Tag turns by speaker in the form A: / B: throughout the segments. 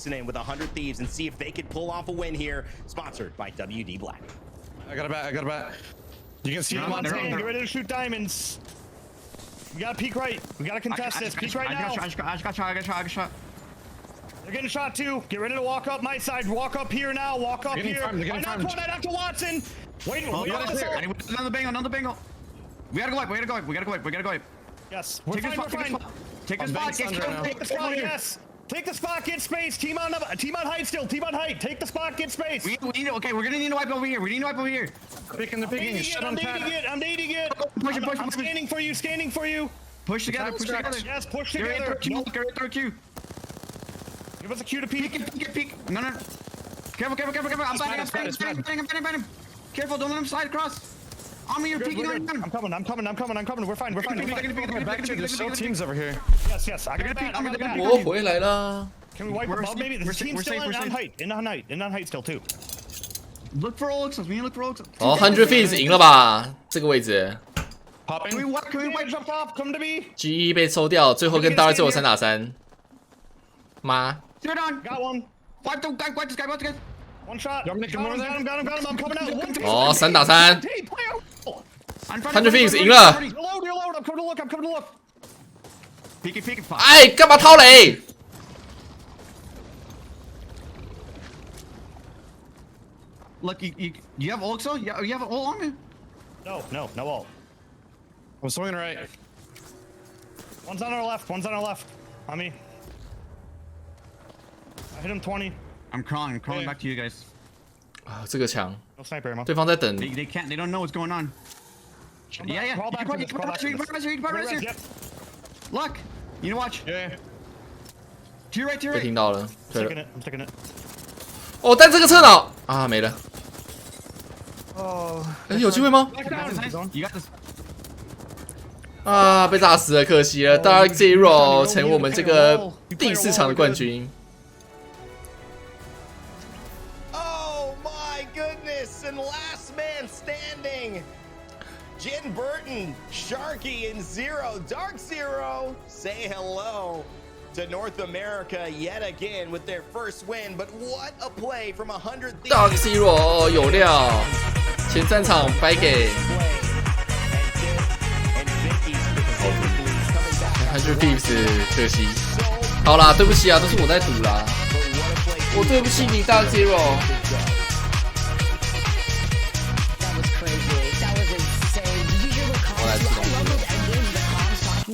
A: in with 100 Thieves and see if they could pull off a win here. Sponsored by WD Black.
B: I got a bat. You can see him on there.
C: Get ready to shoot diamonds. We gotta peek right. We gotta contest this. Peek right now.
B: I just got shot.
C: They're getting shot too. Get ready to walk up my side. Walk up here now. Walk up here.
B: They're getting farmed.
C: Right after Watson. Wait,
B: Another bingo. We gotta go up.
C: Yes, we're fine.
B: Take the spot.
C: Take the spot. Yes. Take the spot. Get space. Team on height still. Team on height. Take the spot. Get space.
B: Okay, we're gonna need to wipe over here. Picking.
C: I'm nading it.
B: Push.
C: I'm scanning for you.
B: Push together.
C: Yes, push together.
B: Throw a Q.
C: Give us a cue to peek.
B: Peek. No. Careful. I'm batting him. Careful, don't let him slide across. On me, you're peeking on him.
C: I'm coming. We're fine.
B: Back to there's still teams over here.
C: Yes. I got that.
D: 我回来了。
C: Can we wipe above maybe? The team's still on height. In on height still too.
B: Look for Olix. We need to look for Olix.
D: 哦，100 Thieves 赢了吧？这个位置
B: Can we wipe
C: up top? Come to me.，G
D: 被抽掉，最后跟大二最后3打3。妈
B: Got
C: one.
B: Wipe this guy.
C: One shot. Got him. I'm coming out.
D: 哦，3打3。100 Thieves 赢了。
C: Reload. I'm coming to look.
B: Peek.
D: 哎，干嘛掏雷？
B: Look, you have ult, so you have an ult on me?
C: No ult.
B: I'm swinging right.
C: One's on our left. On me. I hit him 20.
B: I'm crawling back to you guys.
D: 啊，这个强，
C: No sniper ammo.
D: 对方在等。
B: They can't. They don't know what's going on. Yeah.
C: Crawl back to this. Yep.
B: Look, you know watch.
C: Yeah.
B: To your right.
D: 被听到了，对了。
C: I'm sticking it.
D: 哦，但这个侧脑啊没了。
C: Oh.
D: 哎，有机会吗？
B: You got this.
D: 啊，被炸死了，可惜了。Dark Zero 成我们这个第4场的冠军。
A: Oh my goodness! And last man standing. Jin Burton, Sharky, and Zero. Dark Zero, say hello to North America yet again with their first win. But what a play from 100 Thieves.
D: Dark Zero 有料，前3场败给 100 Thieves， 可惜。好啦，对不起啊，都是我在赌啦，我对不起你 Dark Zero。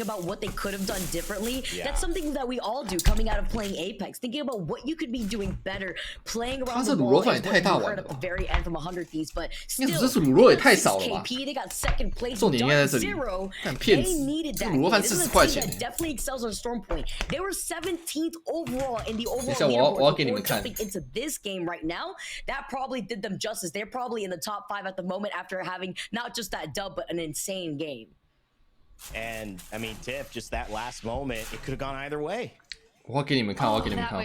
E: about what they could have done differently. That's something that we all do coming out of playing Apex. Thinking about what you could be doing better, playing around the ball is what you heard at the very end from 100 Thieves. But still, KP, they got second place. Dark Zero, they needed that. This is a team that definitely excels on Storm Point. They were 17th overall in the overall leaderboard before jumping into this game right now. That probably did them justice. They're probably in the top 5 at the moment after having not just that dub, but an insane game.
A: And I mean, Tiff, just that last moment, it could have gone either way.
D: 我要给你们看，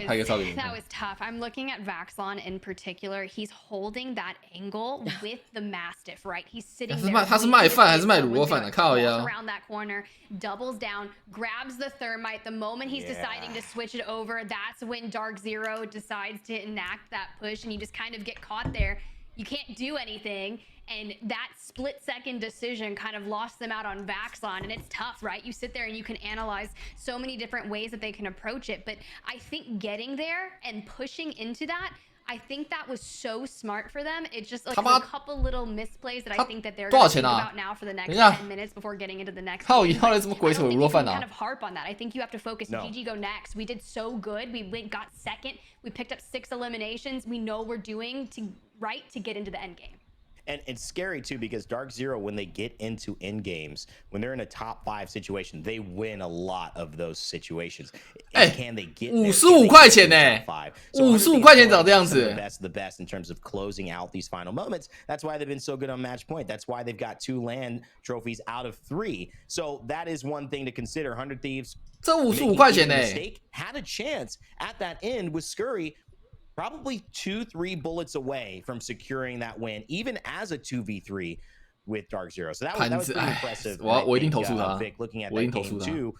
D: 拍个照给你们看。
F: That was tough. I'm looking at Vaxlon in particular. He's holding that angle with the Mastiff, right? He's sitting there.
D: 他是卖饭还是卖卤肉饭的？靠呀！
F: Around that corner, doubles down, grabs the thermite. The moment he's deciding to switch it over, that's when Dark Zero decides to enact that push, and you just kind of get caught there. You can't do anything. And that split-second decision kind of lost them out on Vaxlon, and it's tough, right? You sit there and you can analyze so many different ways that they can approach it, but I think getting there and pushing into that, I think that was so smart for them. It's just like a couple little misplays that I think that they're going to think about now for the next 10 minutes before getting into the next game. I don't think you can kind of harp on that. I think you have to focus. GG go next. We did so good. We got second. We picked up 6 eliminations. We know we're doing right to get into the end game.
A: And it's scary too because Dark Zero, when they get into end games, when they're in a top 5 situation, they win a lot of those situations. Can they get
D: 55块钱呢？55块钱长这样子。
A: The best in terms of closing out these final moments. That's why they've been so good on match point. That's why they've got 2 land trophies out of 3. So that is one thing to consider. 100 Thieves.
D: 这55块钱呢
A: ？Had a chance at that end with Scurry. Probably 2-3 bullets away from securing that win, even as a 2v3 with Dark Zero. So that was pretty impressive.
D: 我一定投诉他。
A: Vic looking at that game too.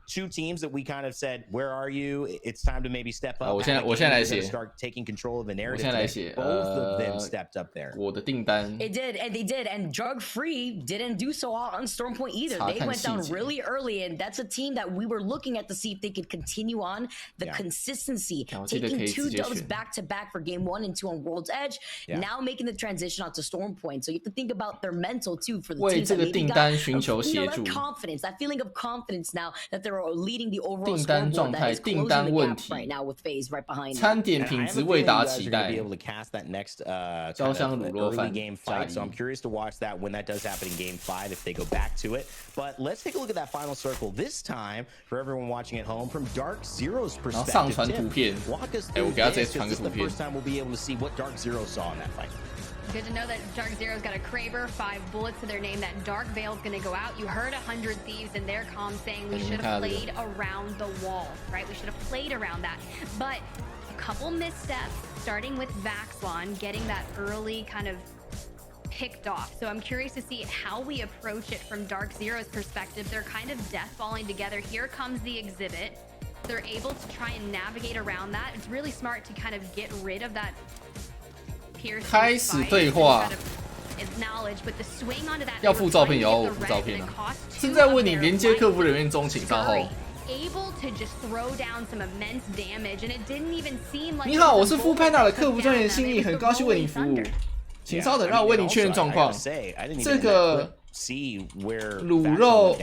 A: two teams that we kind of said, where are you? It's time to maybe step up.
D: 我现在来写
A: start taking control of the
D: 我
A: narrative.
D: 现在来写
A: Both of them stepped up there.
D: 我的订单
E: It did, and they did, and Drug Free didn't do so hot on Storm Point either. They went down really early, and that's a team that we were looking at to see if they could continue on the consistency, taking 2 dubs back to back for game 1 and 2 on World's Edge, now making the transition onto Storm Point. So you have to think about their mental too for the teams that maybe got that confidence, that feeling of confidence now that they're leading the overall scoreboard that is closing the gap right now with FaZe right behind.
D: 餐点品质未达期待。
A: Be able to cast that next
D: early
A: game fight, so I'm curious to watch that when that does happen in game 5 if they go back to it. But let's take a look at that final circle this time for everyone watching at home from Dark Zero's perspective.
D: 上传图片，
A: Walk us
D: 我
A: through
D: 给他直接
A: this,
D: 传个
A: this is
D: 图
A: the
D: 片。
A: first time we'll be able to see what Dark Zero saw in that fight.
F: Good to know that Dark Zero's got a Kraber, 5 bullets to their name. That Dark Veil's going to go out. You heard 100 Thieves in their comm saying we should have played around the wall, right? We should have played around that. But a couple missteps, starting with Vaxlon, getting that early kind of picked off. So I'm curious to see how we approach it from Dark Zero's perspective. They're kind of deathballing together. Here comes the exhibit. They're able to try and navigate around that. It's really smart to kind of get rid of that
D: 开始对话。要附照片也要我附照片啊！正在为你连接客服人员中，请稍后。你好，我是 Food Panda 的客服专员信义，很高兴为你服务。请稍等，让我为你确认状况。这个卤肉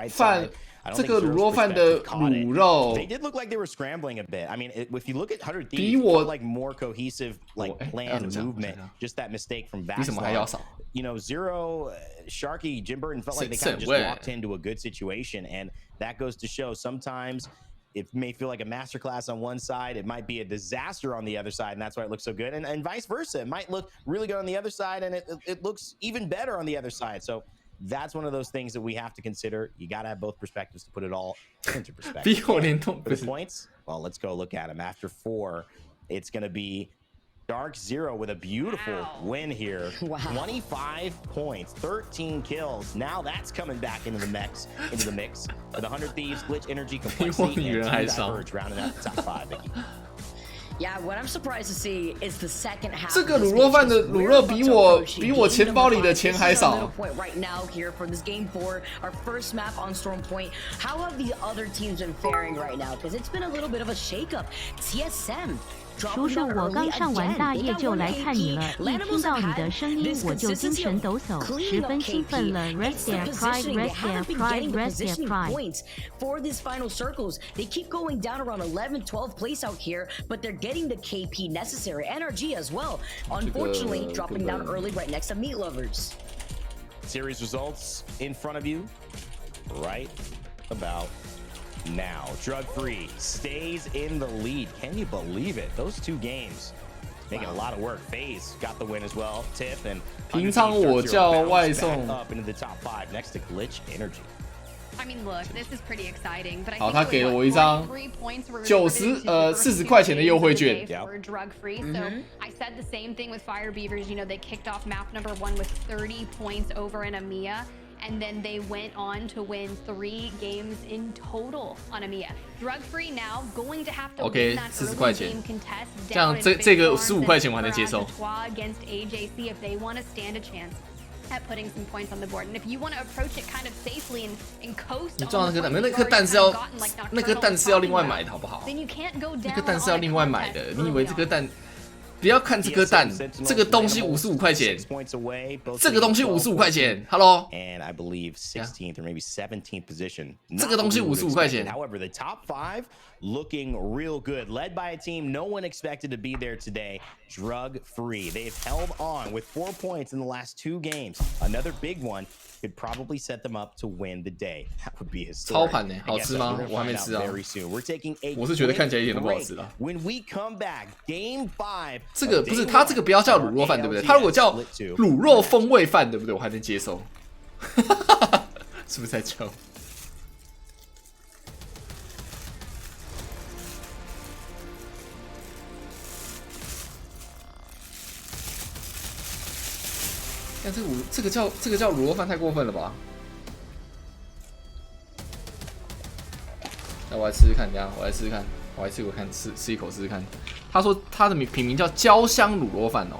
D: 饭。 这个卤肉饭的卤肉
A: ，They did look like they were scrambling a bit. I mean, if you look at 100 Thieves,
D: 比我
A: like more cohesive, like planned movement. Just that mistake from Vaxlon. You know, Zero, Sharky, Jim Burton felt like they kind of just walked into a good situation, and that goes to show sometimes. It may feel like a masterclass on one side. It might be a disaster on the other side, and that's why it looks so good. And vice versa. It might look really good on the other side, and it looks even better on the other side. So that's one of those things that we have to consider. You got to have both perspectives to put it all into perspective. For the points, well, let's go look at them. After 4, it's going to be Dark Zero with a beautiful win here. 25 points, 13 kills. Now that's coming back into the mix. With 100 Thieves, Glitch, Energy, Complexity, and Diverge rounding out the top 5.
E: Yeah, what I'm surprised to see is the second half.
D: 这个卤肉饭的卤肉比我钱包里的钱还少。
E: Right now here for this game 4, our first map on Storm Point. How have the other teams been faring right now? Because it's been a little bit of a shakeup. TSM.
G: 叔叔，我刚上完大夜就来看你了，一听到你的声音我就精神抖擞，十分兴奋了。Rest their pride, rest their pride, rest their pride.
E: For these final circles, they keep going down around 11, 12 place out here, but they're getting the KP necessary, NRG as well. Unfortunately, dropping down early right next to Meat Lovers.
A: Series results in front of you right about now. Drug Free stays in the lead. Can you believe it? Those 2 games making a lot of work. FaZe got the win as well. Tiff and
D: 平常我叫外送
A: up into the top 5 next to Glitch Energy.
F: I mean, look, this is pretty exciting, but I
D: 好，他给了我一张40块钱的优惠券。
F: Drug free. So I said the same thing with Fire Beavers. You know, they kicked off map number 1 with 30 points over in EMEA. And then they went on to win 3 games in total on EMEA. Drug Free now going to have to win that early game contest down in
D: 这个15块钱我还能接受。
F: against AJC if they want to stand a chance at putting some points on the board. And if you want to approach it kind of safely and coast,
D: 你撞那颗蛋是要那颗蛋是要另外买的好不好？
F: then you can't go down.
D: 那颗蛋是要另外买的，你以为这颗蛋？ 不要看这颗蛋，这个东西55块钱，这个东西55块钱 ，Hello。
A: And I believe 16th or maybe 17th position.
D: 这个东西55块钱。
A: However, the top 5 looking real good, led by a team no one expected to be there today. Drug Free. They've held on with 4 points in the last 2 games. Another big one. Could probably set them up to win the day. That would be historic.
D: 超盘呢，好吃吗？我还没吃啊。我是觉得看起来一点都不好吃啦。
A: When we come back, Game 5.
D: 这个不是，它这个不要叫卤肉饭，对不对？它如果叫卤肉风味饭，对不对？我还能接受。是不是在叫？ 但这个叫卤肉饭太过分了吧？那我来吃吃看，等下我来吃吃看，我来吃我看吃一口试试看。他说他的品名叫焦香卤肉饭哦。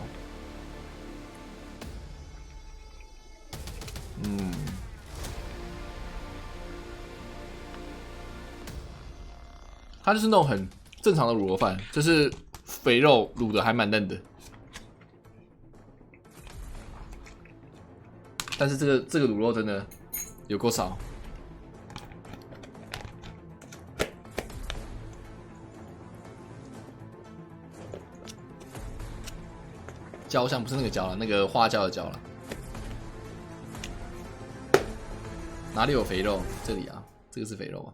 D: 它就是那种很正常的卤肉饭，就是肥肉卤的还蛮嫩的。但是这个卤肉真的有够少。椒香不是那个椒了，那个花椒的椒了。哪里有肥肉？这里啊，这个是肥肉啊。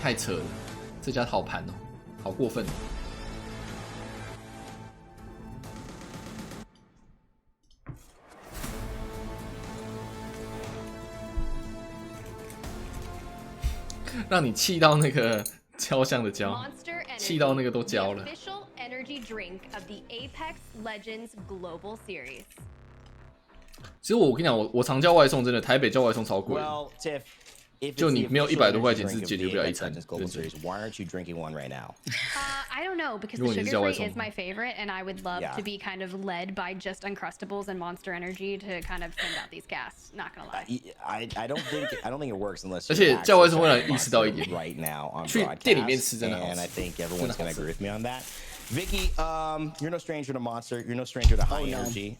D: 太扯了，这家好盘哦，好过分哦。让你气到那个焦香的焦，气到那个都焦了。其实我跟你讲，我常叫外送，真的台北叫外送超贵的。就你没有100多块钱是解决不了一餐。
A: Why aren't you drinking one right now?
F: I don't know because the sugar free is my favorite, and I would love to be kind of led by just Uncrustables and Monster Energy to kind of send out these gas. Not gonna lie.
A: I don't think it works unless.
D: 而且叫外送会让你意识到一点
A: right now on
D: 去店里面吃真的好吃
A: and I think everyone's gonna agree with me on that. Vicky, you're no stranger to Monster. You're no stranger to high energy.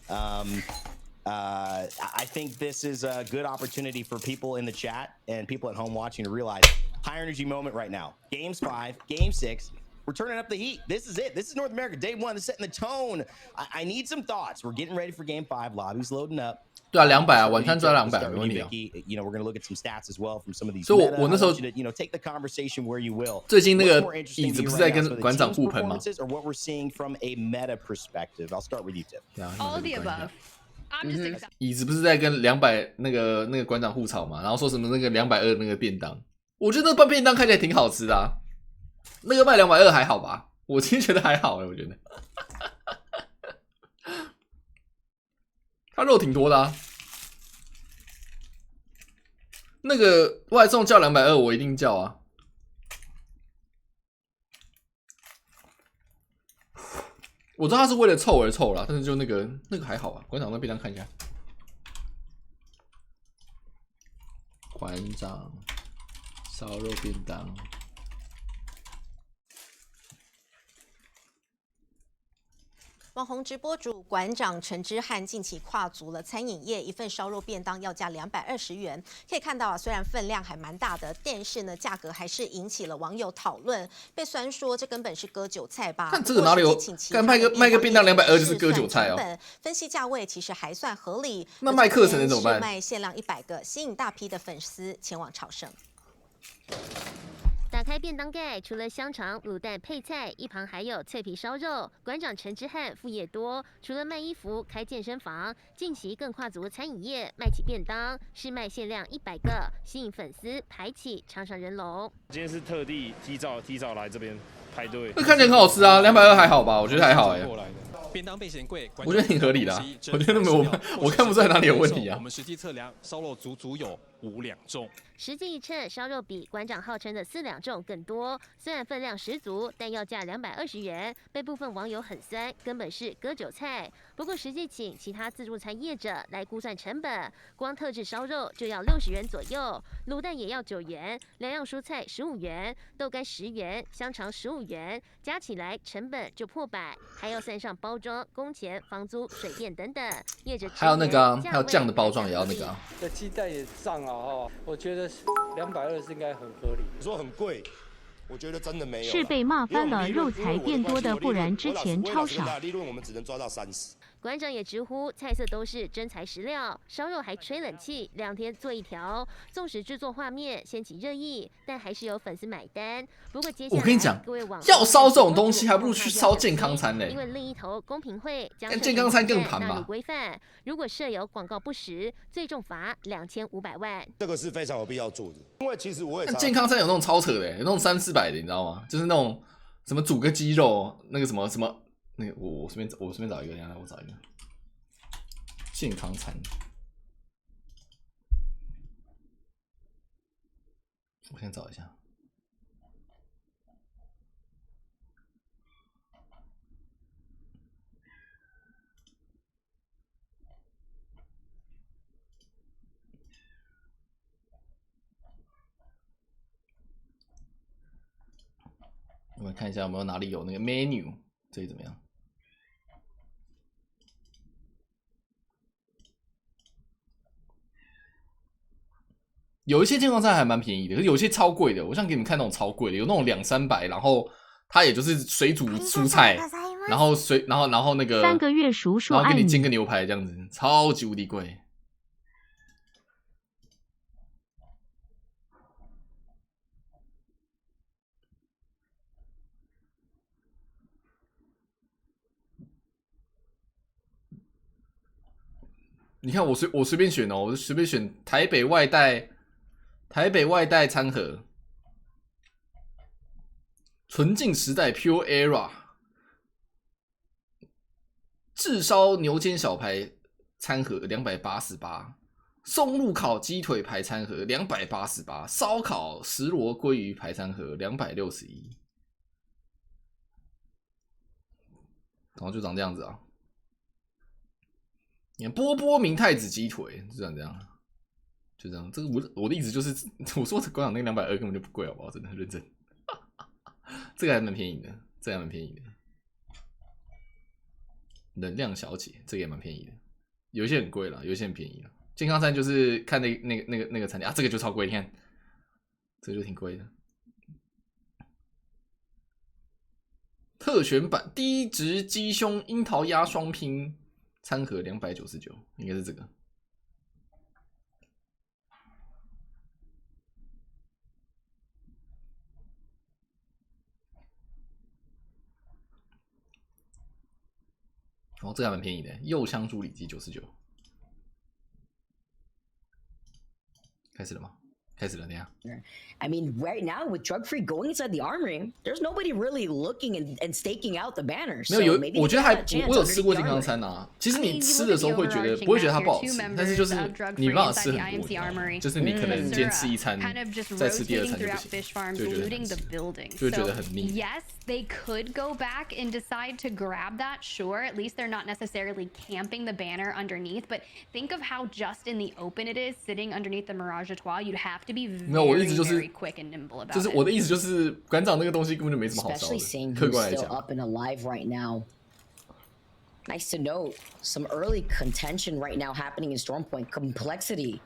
A: I think this is a good opportunity for people in the chat and people at home watching to realize high energy moment right now. Games 5, Game 6. We're turning up the heat. This is it. This is North America. Day 1. This is setting the tone. I need some thoughts. We're getting ready for Game 5. Lobby's loading up.
D: 对啊，200啊，晚餐赚200，没问题啊。
A: You know, we're going to look at some stats as well from some of these.
D: 所以我那时候
A: take the conversation where you will.
D: 最近那个椅子不是在跟馆长互喷吗
A: ？Or what we're seeing from a meta perspective. I'll start with you, Tiff.
F: All of the above. I'm just excited.
D: 椅子不是在跟200那个馆长互吵嘛，然后说什么那个220那个便当，我觉得那拌便当看起来挺好吃的啊。那个卖220还好吧？我其实觉得还好我觉得。它肉挺多的啊。那个外送叫220，我一定叫啊。我知道他是为了凑而凑啦，但是就那个还好啊。馆长那便当看一下，馆长烧肉便当。
H: 网红直播主馆长陈之汉近期跨足了餐饮业，一份烧肉便当要价220元。可以看到啊，虽然分量还蛮大的，但是呢，价格还是引起了网友讨论，被酸说这根本是割韭菜吧？
D: 看这个哪里有？干卖个便当220就是割韭菜哦。
H: 分析价位其实还算合理。
D: 那卖课程的怎么办？
H: 卖限量100个，吸引大批的粉丝前往朝圣。
G: 打开便当盖，除了香肠、卤蛋配菜，一旁还有脆皮烧肉。馆长陈之汉副业多，除了卖衣服、开健身房，近期更跨足餐饮业，卖起便当，试卖限量100个，吸引粉丝排起长长人龙。
I: 今天是特地提早来这边排队。
D: 那看起来很好吃啊，220还好吧？我觉得还好哎。
J: 便当被嫌贵，
D: 我觉得挺合理的、啊。我觉得我看不出来哪里有问题啊。
J: 我们实际测量，烧肉足有5两重。
G: 实际一称，烧肉比馆长号称的4两重更多。虽然分量十足，但要价220元，被部分网友很酸，根本是割韭菜。不过实际请其他自助餐业者来估算成本，光特制烧肉就要60元左右，卤蛋也要9元，2样蔬菜15元，豆干10元，香肠15元，加起来成本就破100，还要算上包装、工钱、房租、水电等等。业者
D: 还有那个、还有酱的包装也要那个、
K: 这鸡蛋也涨了哈，我觉得220应该很合理。
L: 你说很贵，我觉得真的没有。
G: 是被骂翻了，肉才变多的，不然之前超少。
L: 利润我们只能抓到30。
G: 馆长也直呼菜色都是真材实料，烧肉还吹冷气，2天做1条。纵使制作画面掀起热议，但还是有粉丝买单。不过接下来
D: 我跟你讲，要烧这种东西，还不如去烧健康餐嘞。
G: 因为另一头公平会将
D: 健康餐更盘吧。
G: 纳入规范，如果设有广告不实，最重罚2500万。
L: 这个是非常有必要做的，因为其实我也
D: 健康餐有那种超扯的，有那种300-400的，你知道吗？就是那种什么煮个鸡肉，那个什么那个我随便找一个，我找一个健康餐。我先找一下。我们看一下有没有哪里有那个 menu， 这里怎么样？有一些健康餐还蛮便宜的，可是有些超贵的。我想给你们看那种超贵的，有那种200-300，然后它也就是水煮蔬菜，然后那个
G: 3个月叔叔，
D: 然后给你煎个牛排这样子，超级无敌贵。你看我随便选哦，我就随便选台北外带餐盒，纯净时代 Pure Era， 炙烧牛肩小排餐盒288，松露烤鸡腿排餐盒288，烧烤石螺鲑鱼排餐盒261，然后就长这样子啊。你看波波明太子鸡腿就长这样，就这样。这个我的意思就是，我说光讲那个220根本就不贵，好不好？真的很认真。这个还蛮便宜的，这个还蛮便宜的。能量小姐这个也蛮便宜的，有一些很贵了，有一些很便宜了。健康餐就是看那个餐点啊，这个就超贵，你看，这个就挺贵的。特选版低脂鸡胸樱桃鸭双拼。餐盒299，应该是这个。哦，这个还蛮便宜的，柚香猪里脊99。开始了吗？开始了，等一下。
E: I mean, right now with drug-free going inside the armory, there's nobody really looking and staking out the banner.
D: 没有，我觉得我有吃过健康餐啊。其实你吃的时候不会觉得它不好吃，但是就是你没办法吃很多，就是你可能今天吃一餐，再吃第二餐就不行，就觉得很腻。
F: Yes, they could go back and decide to grab that. Sure, at least they're not necessarily camping the banner underneath. But think of how just in the open it is, sitting underneath the Mirage Etoile. You'd have to be very quick and nimble about it.
D: 就是我的意思就是，馆长那个东西根本就没什么好烧的。客观来讲。
E: Up and alive right now. Nice to note some early contention right now happening in Storm Point. Complexity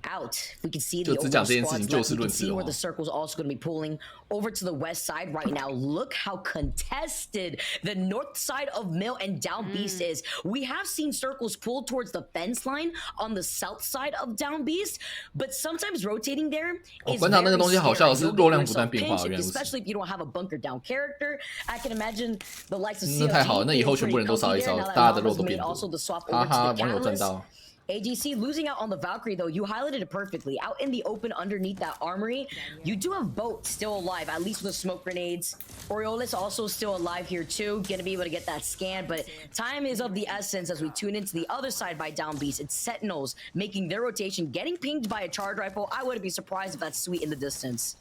E: out. We can see the overall squads left. We can see where the circle's also going to be pulling over to the west side right now. Look how contested the north side of Mill and Down Beast is. We have seen circles pull towards the fence line on the south side of Down Beast, but sometimes rotating there is very scary, especially if you don't have a bunker down character. I can imagine the likes of CLG also the swap over to the Catalyst. AGC losing out on the Valkyrie, though. You highlighted it perfectly. Out in the open underneath that armory, you do have Boat still alive, at least with the smoke grenades. Oriolis also still alive here, too. Gonna be able to get that scan, but time is of the essence as we tune into the other side by Down Beast. It's Sentinels making their rotation, getting pinged by a charge rifle. I wouldn't be surprised if that's Sweet in the distance.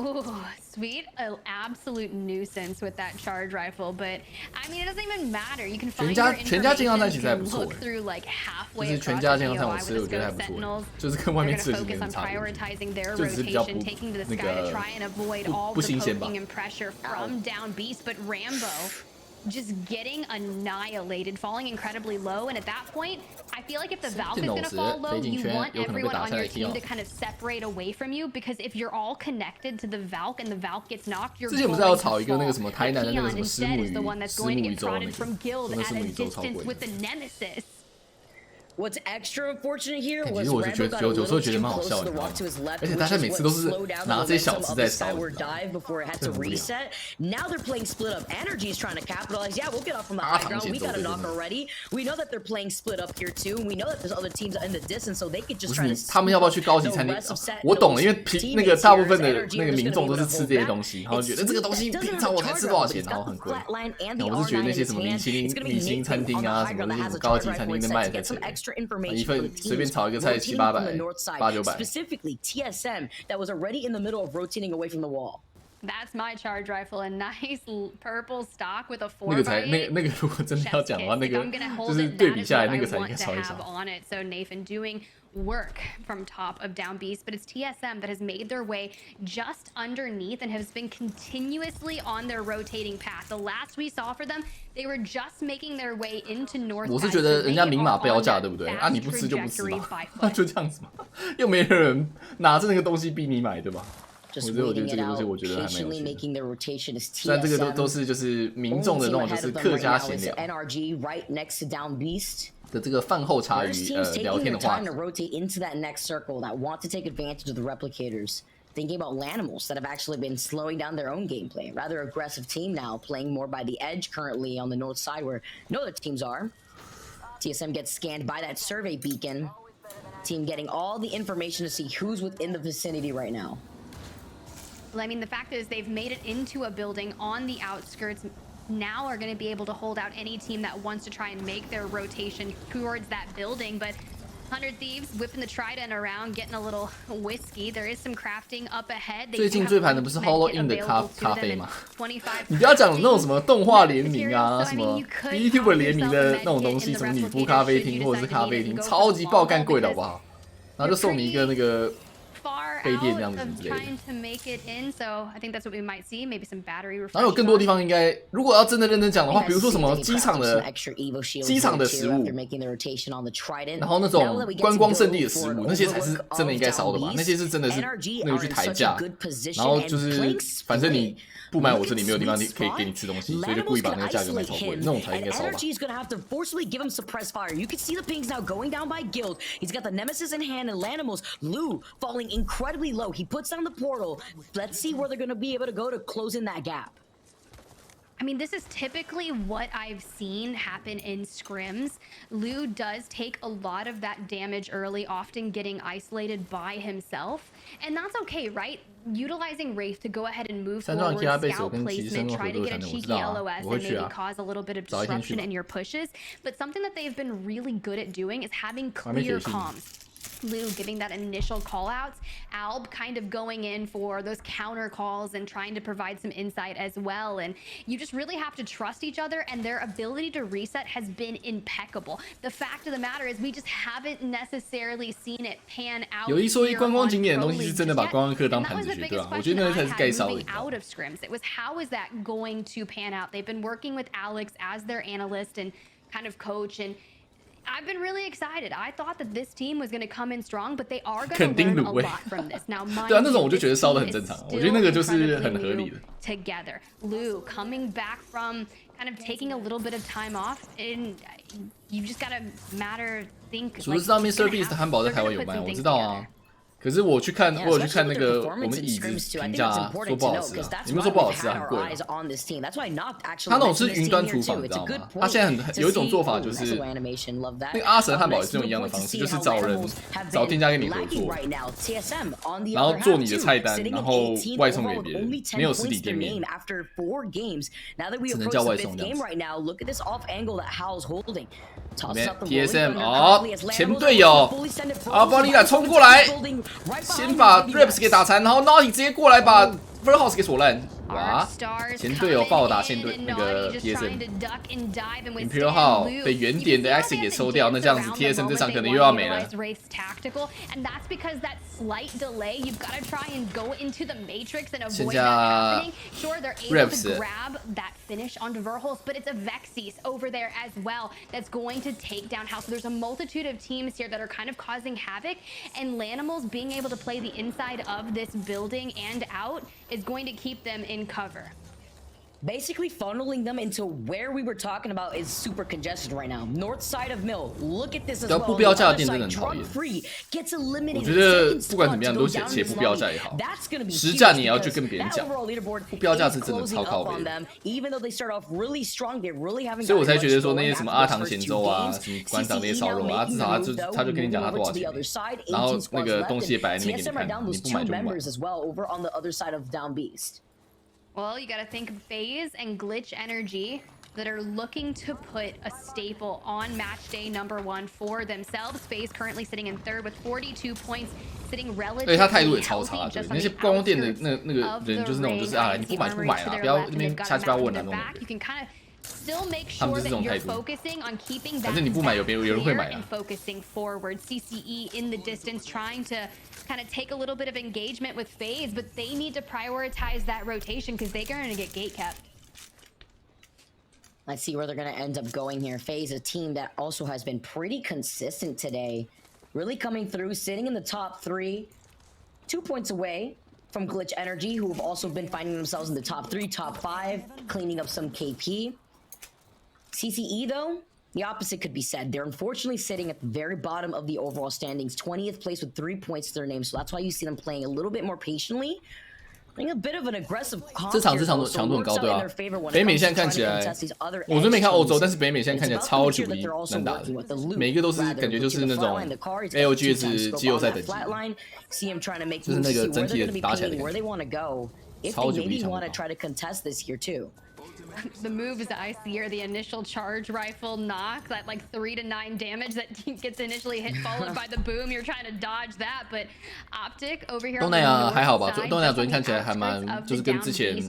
F: Ooh, Sweet, an absolute nuisance with that charge rifle, but I mean, it doesn't even matter. You can find your information, you can look through like halfway across the video. I would just go Sentinels. They're going to focus on prioritizing their rotation, taking to the sky to try and avoid all the poking and pressure from Down Beast, but Rambo just getting annihilated, falling incredibly low, and at that point, I feel like if the Valk is going to fall low, you want everyone on your team to kind of separate away from you, because if you're all connected to the Valk and the Valk gets knocked, you're going to fall. Peon instead is the one that's going to get prodded from guild at a distance with the Nemesis.
E: What's extra unfortunate here
D: 其
E: was
D: 实我就
E: Rambo
D: 觉
E: got
D: 得
E: a
D: 有时候
E: little
D: 觉得
E: too
D: 蛮好
E: close
D: 笑
E: to
D: 的，
E: the
D: 你知道
E: rock
D: 吗
E: to his left,
D: 而且
E: which
D: 大
E: is
D: 家
E: what
D: 每次都是
E: slowed down the
D: 拿这些小
E: momentum
D: 子
E: of
D: 在
E: the
D: 烧，你
E: skyward
D: 知道吗？
E: dive before it had to
D: 这很无聊。
E: reset. Now they're playing split up. Energy's trying to capitalize. Yeah, we'll get off from the
D: 阿
E: high
D: 唐
E: ground.
D: 节
E: We
D: 奏
E: got a
D: 对
E: knock
D: 对对。
E: already. We know that they're playing split up here too. And we know that there's other teams in the distance, so they could
D: 不
E: just
D: 是
E: try
D: 你
E: to
D: 他们要不要去高级
E: the
D: 餐厅
E: rest of set
D: 我懂了，因为
E: those
D: 那个
E: teammates
D: 大
E: here.
D: 部分
E: His
D: 的
E: energy
D: 那个
E: was
D: 民
E: gonna
D: 众
E: be
D: 都
E: able
D: 是
E: to
D: 吃
E: hold
D: 这些
E: back.
D: 东西，然后
E: It's
D: 觉得这个东西
E: Sweet doesn't
D: 平
E: have
D: 常
E: a
D: 我才
E: charge
D: 吃多少
E: rifle, but
D: 钱，
E: he's
D: 然后
E: got
D: 很
E: the
D: 贵。
E: flatline and
D: 然
E: the
D: 后我是觉得
E: R9
D: 那
E: in
D: 些
E: his
D: 什么米
E: hand.
D: 其林
E: It's gonna be
D: 米其林
E: Nathan
D: 餐厅
E: on the
D: 啊，
E: high
D: 什么
E: ground
D: 那
E: that
D: 些
E: has
D: 什么
E: a
D: 高
E: charge
D: 级餐
E: rifle
D: 厅的
E: set
D: 卖
E: to
D: 的才
E: get some
D: 扯，
E: extra
D: 一
E: information for
D: 份
E: the
D: 随便
E: teams
D: 炒一个菜7、
E: rotating
D: 8
E: from
D: 百
E: the north side,
D: 8、9百
E: specifically TSM that was already in the middle of rotating away from the wall.
F: That's my charge rifle, a nice purple stock with a
D: 那个
F: 4x8.
D: 才那个如果真的要讲的话，那
F: If
D: 个
F: I'm gonna
D: 就
F: hold
D: 是
F: it,
D: 对
F: that
D: 比
F: is
D: 下来
F: what
D: 那
F: I
D: 个才应
F: want
D: 该
F: to
D: 烧一
F: have
D: 烧。
F: on it. So Nathan doing work from top of down beast, but it's TSM that has made their way just underneath and has been continuously on their rotating path. The last we saw for them, they were just making their way into north.
D: 我是觉得人家明码标价，对不对？啊，你不吃就不吃嘛，那就这样子嘛，又没人拿着那个东西逼你买，对吧？ 我觉得这个东西我觉得还蛮有趣的。虽然这个都是就是民众的那种就是客家闲聊的这个饭后茶余聊天的话题。
E: Thinking about Lanimals that have actually been slowing down their own gameplay. Rather aggressive team now, playing more by the edge currently on the north side where no other teams are. TSM gets scanned by that survey beacon. Team getting all the information to see who's within the vicinity right now.
F: Well, I mean, the fact is they've made it into a building on the outskirts. Now are going to be able to hold out any team that wants to try and make their rotation towards that building. But 100 Thieves whipping the trident around, getting a little whiskey. There is some crafting up ahead.
D: 最近最盘的不是 Hollow In 的咖啡吗？你不要讲那种什么动画联名啊，什么 YouTuber 联名的那种东西，什么女仆咖啡厅或者是咖啡厅，超级爆干贵的好不好？然后就送你一个那个。 杯垫这样子之类的。然后有更多地方应该，如果要真的认真讲的话，比如说什么机场的食物，然后那种观光胜地的食物，那些才是真的应该烧的吧？那些是真的是那个去抬价，然后就是反正你。 不买我这里没有地方可以给你吃东西，所以就故意把那个价格卖超贵，那种才应该烧吧。
E: Energy's gonna have to forcibly give him suppressed fire. You can see the pings now going down by Guild. He's got the Nemesis in hand and Lanimals. Lou falling incredibly low. He puts down the portal. Let's see where they're gonna be able to go to close in that gap.
F: I mean, this is typically what I've seen happen in scrims. Lou does take a lot of that damage early, often getting isolated by himself. And that's okay, right? Utilizing Wraith to go ahead and move forward, scout placement, try to get a cheeky LOS and maybe cause a little bit of disruption in your pushes. But something that they've been really good at doing is having clear comms. Lou giving that initial call outs, Alb kind of going in for those counter calls and trying to provide some insight as well. And you just really have to trust each other, and their ability to reset has been impeccable. The fact of the matter is we just haven't necessarily seen it pan out.
D: 有一说一，观光景点的东西是真的把观光客当盘子学，对吧？我觉得那才是该烧的。
F: out of scrims, it was how is that going to pan out? They've been working with Alex as their analyst and kind of coach, and I've been really excited. I thought that this team was going to come in strong, but they are going to learn a lot from this. Now, mind
D: 对啊，那种我就觉得烧得很正常，我觉得那个就是很合理的。
F: Together, Lou coming back from kind of taking a little bit of time off, and you just gotta think.
D: 除了知道 Mr. Beast 汉堡在台湾有卖，我知道啊。 可是我有去看那个我们椅子评价说不好吃啊，你们说不好吃啊，很贵。他那种是云端厨房，你知道吗？他现在有一种做法就是，那个阿神汉堡也是用一样的方式，就是找店家跟你合作，然后做你的菜单，然后外送给别人，没有实体店面，只能叫外送这样子。 TSM 哦，前队友阿巴利亚冲过来，先把 Raps 给打残，然后 Naughty 直接过来把 Verhouse 给锁烂。哇！前队友暴打现队那个 TSM，Imperial 号被原点的 Axie 给抽掉，那这样子 TSM 这场可能又要没了。现在 Raps
F: finish onto Verholes, but it's a Vexis over there as well that's going to take down House. So there's a multitude of teams here that are kind of causing havoc, and Lanimals being able to play the inside of this building and out is going to keep them in cover.
E: basically funneling them into where we were talking about is super congested right now. North side of Mill, look at this as well.
D: 不标价的店真的很讨厌。我觉得不管怎么样都写不标价也好，实价你也要去跟别人讲，不标价是真的超靠北。所以我才觉得说那些什么阿唐咸粥啊，什么馆长那些烧肉啊，至少他就跟你讲他多少钱，然后那个东西也摆在那边给你看，你不买就不买。
F: Well, you gotta think of FaZe and Glitch Energy that are looking to put a staple on match day #1 for themselves. FaZe currently sitting in 3rd with 42 points, sitting relatively
D: 他态度也超差，对那些观光店的那个人就是那种就是啊，你不买就不买啦，不要那边瞎鸡巴问啊那种。
F: Still make sure that you're focusing on keeping that and focusing forward. CCE in the distance trying to kind of take a little bit of engagement with FaZe, but they need to prioritize that rotation because they're going to get gate kept.
E: Let's see where they're going to end up going here. FaZe, a team that also has been pretty consistent today. Really coming through, sitting in the top 3. 2 points away from Glitch Energy, who have also been finding themselves in the top 3, top 5, cleaning up some KP. CCE, though, the opposite could be said. They're unfortunately sitting at the very bottom of the overall standings, 20th place with 3 points to their name. So that's why you see them playing a little bit more patiently. A bit of an aggressive
D: 这场强度很高，对啊。北美现在看起来，我这没看欧洲，但是北美现在看起来超级无敌难打的，每一个都是感觉就是那种 LGS 季后赛等级，就是那个整体的打起来的感觉，超级无敌强度。
F: The moves that I see are the initial charge rifle knock, that like 3 to 9 damage that gets initially hit, followed by the boom. You're trying to dodge that, but Optic over here.
D: 东南亚还好吧？东南亚昨天看起来还蛮，就是跟之前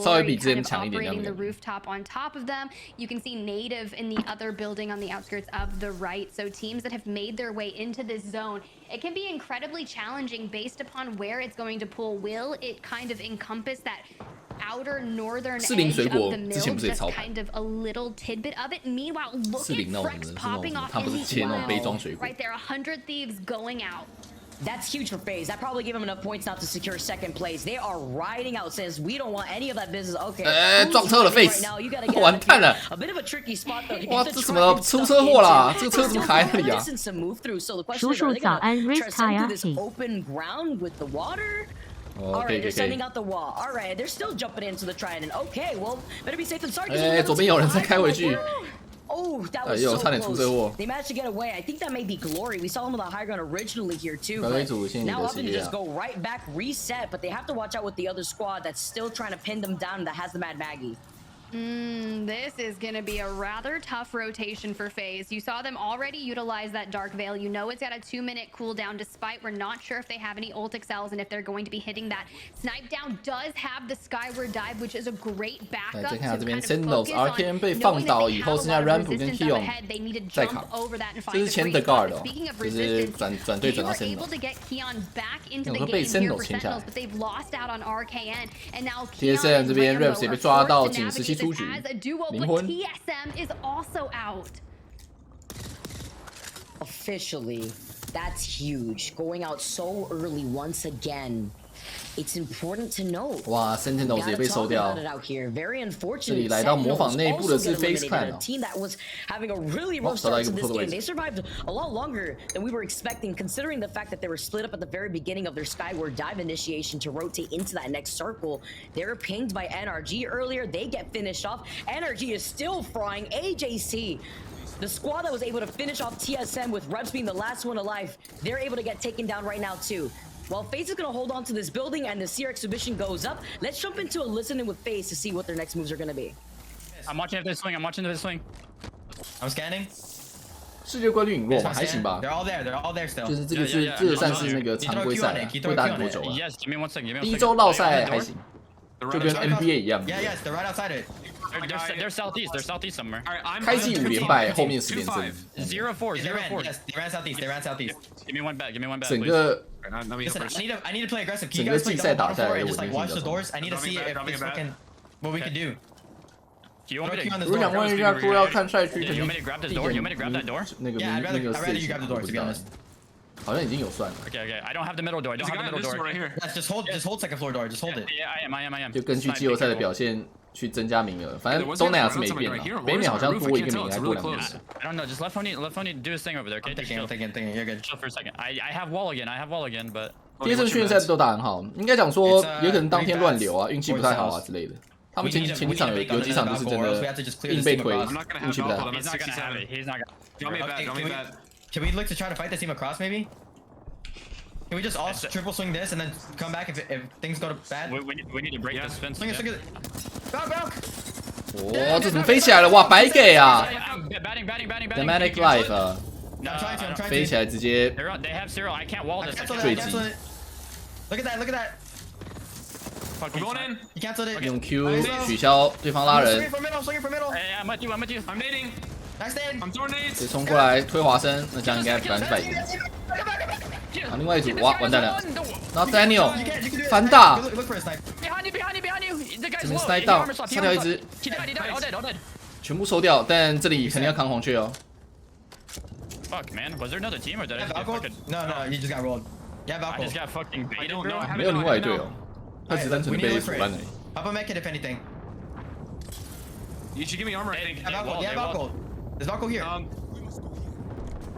D: 稍微比之前强一点。
F: The rooftop on top of them. You can see Native in the other building on the outskirts of the right. So teams that have made their way into this zone, it can be incredibly challenging based upon where it's going to pull. Will it kind of encompass that outer northern edge of the mill, just kind of a little tidbit of it. Meanwhile, look at Frex popping off in the wild. Right there, 100 Thieves going out.
E: That's huge for FaZe. That probably gave them enough points now to secure 2nd place. They are riding out. Says we don't want any of that business. Okay.
D: 撞车了 FaZe， 完蛋了！
E: A bit of a tricky spot though.
D: 哇，这什么出车祸啦？这个车怎么开那里啊？
G: 叔叔早安
E: ，Open ground with the water. Alright, they're sending out the wall. Alright, they're still jumping into the trident. Okay, well, better be safe than sorry.
D: 左边有人在开回去。
E: Oh, that was so close. They managed to get away. I think that may be Glory. We saw him with a high ground originally here too. But now up and just go right back, reset. But they have to watch out with the other squad that's still trying to pin them down. That has the Mad Maggie.
F: This is going to be a rather tough rotation for FaZe. You saw them already utilize that Dark Veil. You know it's got a 2-minute cooldown, despite we're not sure if they have any ult excels and if they're going to be hitting that. Snipe down does have the skyward dive, which is a great backup to kind of focus on.
D: 被放倒以后，剩下 Ramp 跟 Keon 在卡，这是前的 guard 哦，就是转队转到 Sentinel。有时候被 Sentinel 牵下来。TSM 这边 Raps 也被抓到仅17。 出局，灵魂。
F: TSM is also out.
E: Officially, that's huge. Going out so early once again. It's important to know.
D: 哇 ，Sentinels 也被收掉。这里来到模仿内部的是 FaZe Clan 哦。
E: 收到一个不错的位置。They survived a lot longer than we were expecting, considering the fact that they were split up at the very beginning of their skyward dive initiation to rotate into that next circle. They were pinged by NRG earlier. They get finished off. NRG is still frying AJC. The squad that was able to finish off TSM with Reps being the last one alive, they're able to get taken down right now too. While FaZe is going to hold on to this building and the Seer exhibition goes up, let's jump into a listening with FaZe to see what their next moves are going to be.
B: I'm watching this swing. I'm scanning.
D: 世界冠军陨落嘛，还行吧。
B: They're all there still.
D: 就是这个算是那个常规赛，会打很多球啊。
B: Yes, give me 1 second.
D: 第一周绕赛还行，就跟 NBA 一样。
B: Yes, they're right outside it. They're southeast. They're southeast somewhere.
D: 开季5连败，后面10连胜。
B: 0-4. Yes, they ran southeast. Give me one back.
D: 整个
B: Listen, I need to play aggressive. Can
D: 整
B: you
D: 个
B: guys
D: 季赛打下来的
B: just
D: 稳
B: like
D: 定
B: watch
D: 性
B: the doors? I need to see if it's fucking what we can do.
D: 我想问一下，说要看赛区，
B: You want me to grab the door? You want me to grab that door?
D: 那个
B: Yeah, I'd rather you grab the door, to be honest.
D: 好像已经有算了。
B: Okay. I don't have the middle door. I don't have the middle door. Right here. Just hold second floor door. Just hold it. Yeah, I am.
D: 就根据季后赛的表现，去增加名额。反正东南亚是没变的，北美好像多一个名额，还多2个名额。
B: I don't know. Just let Phony do his thing over there. Okay, thinking. You're good. Chill for a second. I have wall again, but.
D: 第一次训练赛都打很好，应该讲说有可能当天乱流啊，运气不太好啊之类的。他们前几场有几场就是真的硬被推，运气不太好。
B: He's not gonna have it. He's not gonna.
J: Draw me back.
M: Can we look to try to fight the team across maybe? Can we just all triple swing this and then come back if things go to bad?
B: We need to break this fence.
M: Swing it. Back.
D: 哦，这怎么飞起来了？哇，白给啊 ！Dramatic Life 啊，飞起来直接坠击。
M: Look at that.
J: I'm going in.
M: You canceled it.
D: 用 Q 取消对方拉人。
M: Swing for middle.
B: Hey, I'm with you.
J: I'm nading.
M: Nice nade.
J: I'm throwing nades.
D: 直接冲过来推华生，那这样应该100%赢。好，另外一组哇，完蛋了。然后 Daniel 反打，
M: Look for a snipe.
B: Behind you.
D: 这边 snipe 到，杀掉一只，全部收掉，但这里肯定要扛红雀哦。
B: Fuck, man. Was there another team or did I just
M: fucking... No, you just got rolled. Yeah,
B: I just got fucking baited, bro.
D: 没有另外一队哦，他只单纯的被腐烂而已。
M: Up a medkit if anything.
J: You should give me armor. I think.
M: Yeah, Valko. There's Valko here.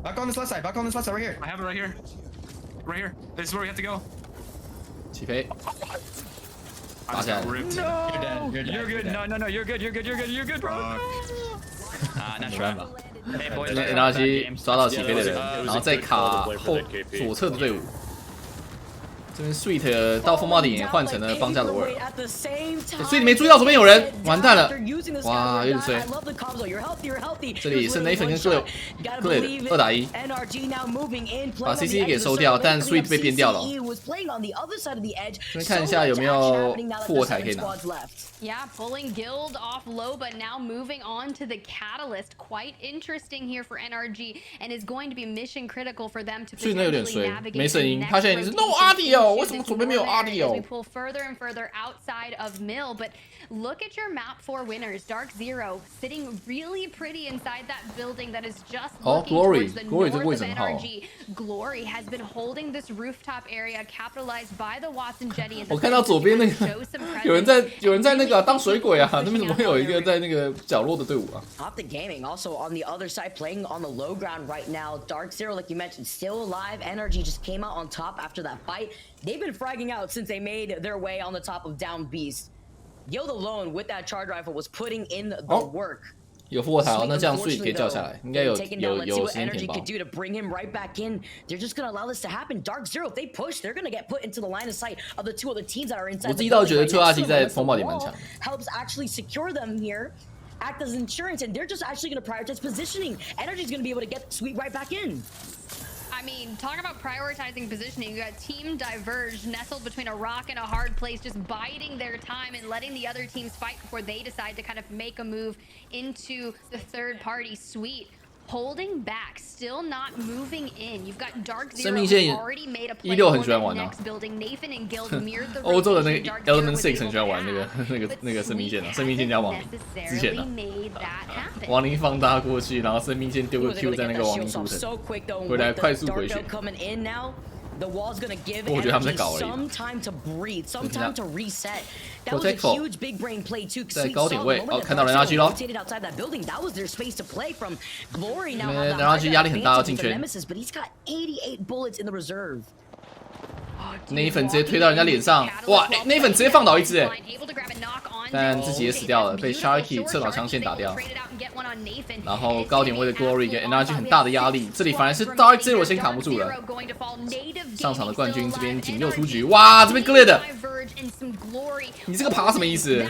M: Valko on this left side. Right here.
J: I have it right here. Right here. This is where we have to go.
D: 起飞，打起来。
B: You're good. No. You're good, bro. Not sure.
D: 这边 NRG 抓到起飞的人，然后再卡左侧的队伍。这边 Sweet 到风暴顶也换成了邦加罗尔，所以你没注意到左边有人，完蛋了！哇，有点衰。这里是 Nathan 跟 Glade 2打1，把 CC 给收掉，但 Sweet 被编掉了。这边看一下有没有复活台可以拿。
F: Yeah, pulling Guild off low, but now moving on to the Catalyst. Quite interesting here for NRG, and is going to be mission critical for them to potentially navigate.
D: 没声音，他现在已经是 No audio， 为什么左边没有 audio？
F: We pull further and further outside of Mill, but look at your map 4 winners. Dark Zero sitting really pretty inside that building that is just looking towards the north of NRG. Glory has been holding this rooftop area, capitalized by the Watson Jetty.
D: 我看到左边那个有人在那个。 当水鬼啊！那边怎么会有一个在那个角落的队伍啊
E: ？Optic Gaming also on the other side playing on the low ground right now. Dark Zero, like you mentioned, still alive. Energy just came out on top after that fight. They've been fragging out since they made their way on the top of Down Beast. Yo alone with that charge rifle was putting in the work.
D: 有复活台哦，那这样Sweet可以掉下来，应该有时间填饱。我自己倒觉得崔阿基在风暴里蛮强。
E: Act as insurance, and they're just actually going to prioritize positioning. Energy's going to be able to get Sweet right back in.
F: I mean, talk about prioritizing positioning. You got Team Diverge nestled between a rock and a hard place, just biding their time and letting the other teams fight before they decide to kind of make a move into the third party. Sweet holding back, still not moving in. You've got Dark Zero already made a play for the next building. Nathan and Guild mirrored the
D: 欧洲的那个 Element 6很喜欢玩那个生命线啊，生命线加亡灵之前啊，亡灵放大过去，然后生命线丢个 Q 在那个亡灵图层，回来快速回血。
E: The wall's gonna give some time to breathe, some time to reset. That was a huge big brain play too.
D: 在高点位，哦，看到人RG咯。
E: Outside that building, that was their space to play from. Glory now.
D: 人RG压力很大，要进圈。
E: But he's got 88 bullets in the reserve.
D: 那一粉直接推到人家脸上，哇！那一粉直接放倒一只哎，但自己也死掉了，被 Sharky 侧倒枪线打掉。然后高点位的 Glory 给 NRG 很大的压力，这里反而是 Dark Zero 先扛不住了。上场的冠军这边仅6出局，哇！这边 Glade， 你这个爬什么意思？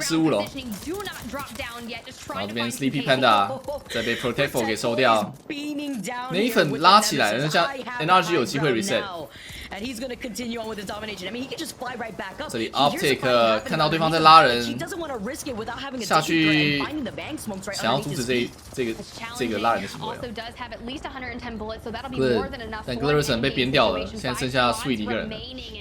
D: 失误了。然后这边 Sleepy Panda 再被 Protectful 给收掉，那一粉拉起来了，那像 NRG 有机会 reset。
E: And he's going to continue on with his domination. I mean, he can just fly right back up.
D: 这里 Optic 看到对方在拉人，下去想要阻止这个拉人的行为。但 Glarison 被编掉了，现在剩下 Sweet 一个人，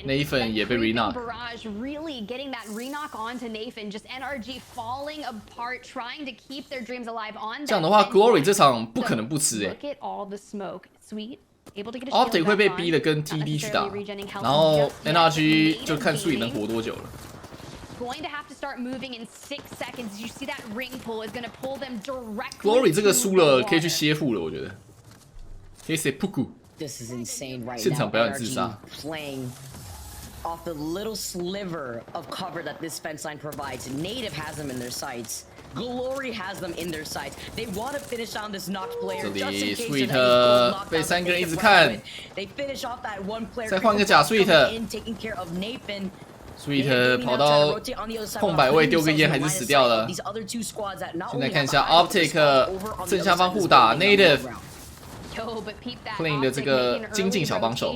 D: 那一份也被 Renock。Really
F: getting that re-knock onto Nathan, just NRG falling apart, trying to keep their dreams alive on.
D: 这样的话 ，Glory 这场不可能不吃哎。
F: Look at all the smoke, Sweet.
D: Optic 会被逼的跟 TD 去打，然后 NRG 就看 Sweet 能活多久了。
F: going to have to start moving in 6 seconds. You see that ring pull is going to pull them directly.
D: Glory 这个输了可以去歇腹了，我觉得。可以 say 扑咕。
E: This is insane right
D: 现场表演自
E: now.
D: 杀。
E: Playing off the little sliver of cover that this fence line provides. Native has them in their sights. Glory has them in their sights. They want to finish on this knocked player.
D: 这
E: Just
D: 里
E: in case
D: Sweet
E: there's any gold knockdown
D: 被3个人一
E: that
D: 直
E: they
D: 看
E: can run with. They finish off that one player.
D: 再换个假 Sweet
E: taking care of Nathan.
D: Sweet 跑到空白位丢个烟还是死掉了。现在看一下 Optic 正下方互打 Native。 Clean 的这个精进小帮手，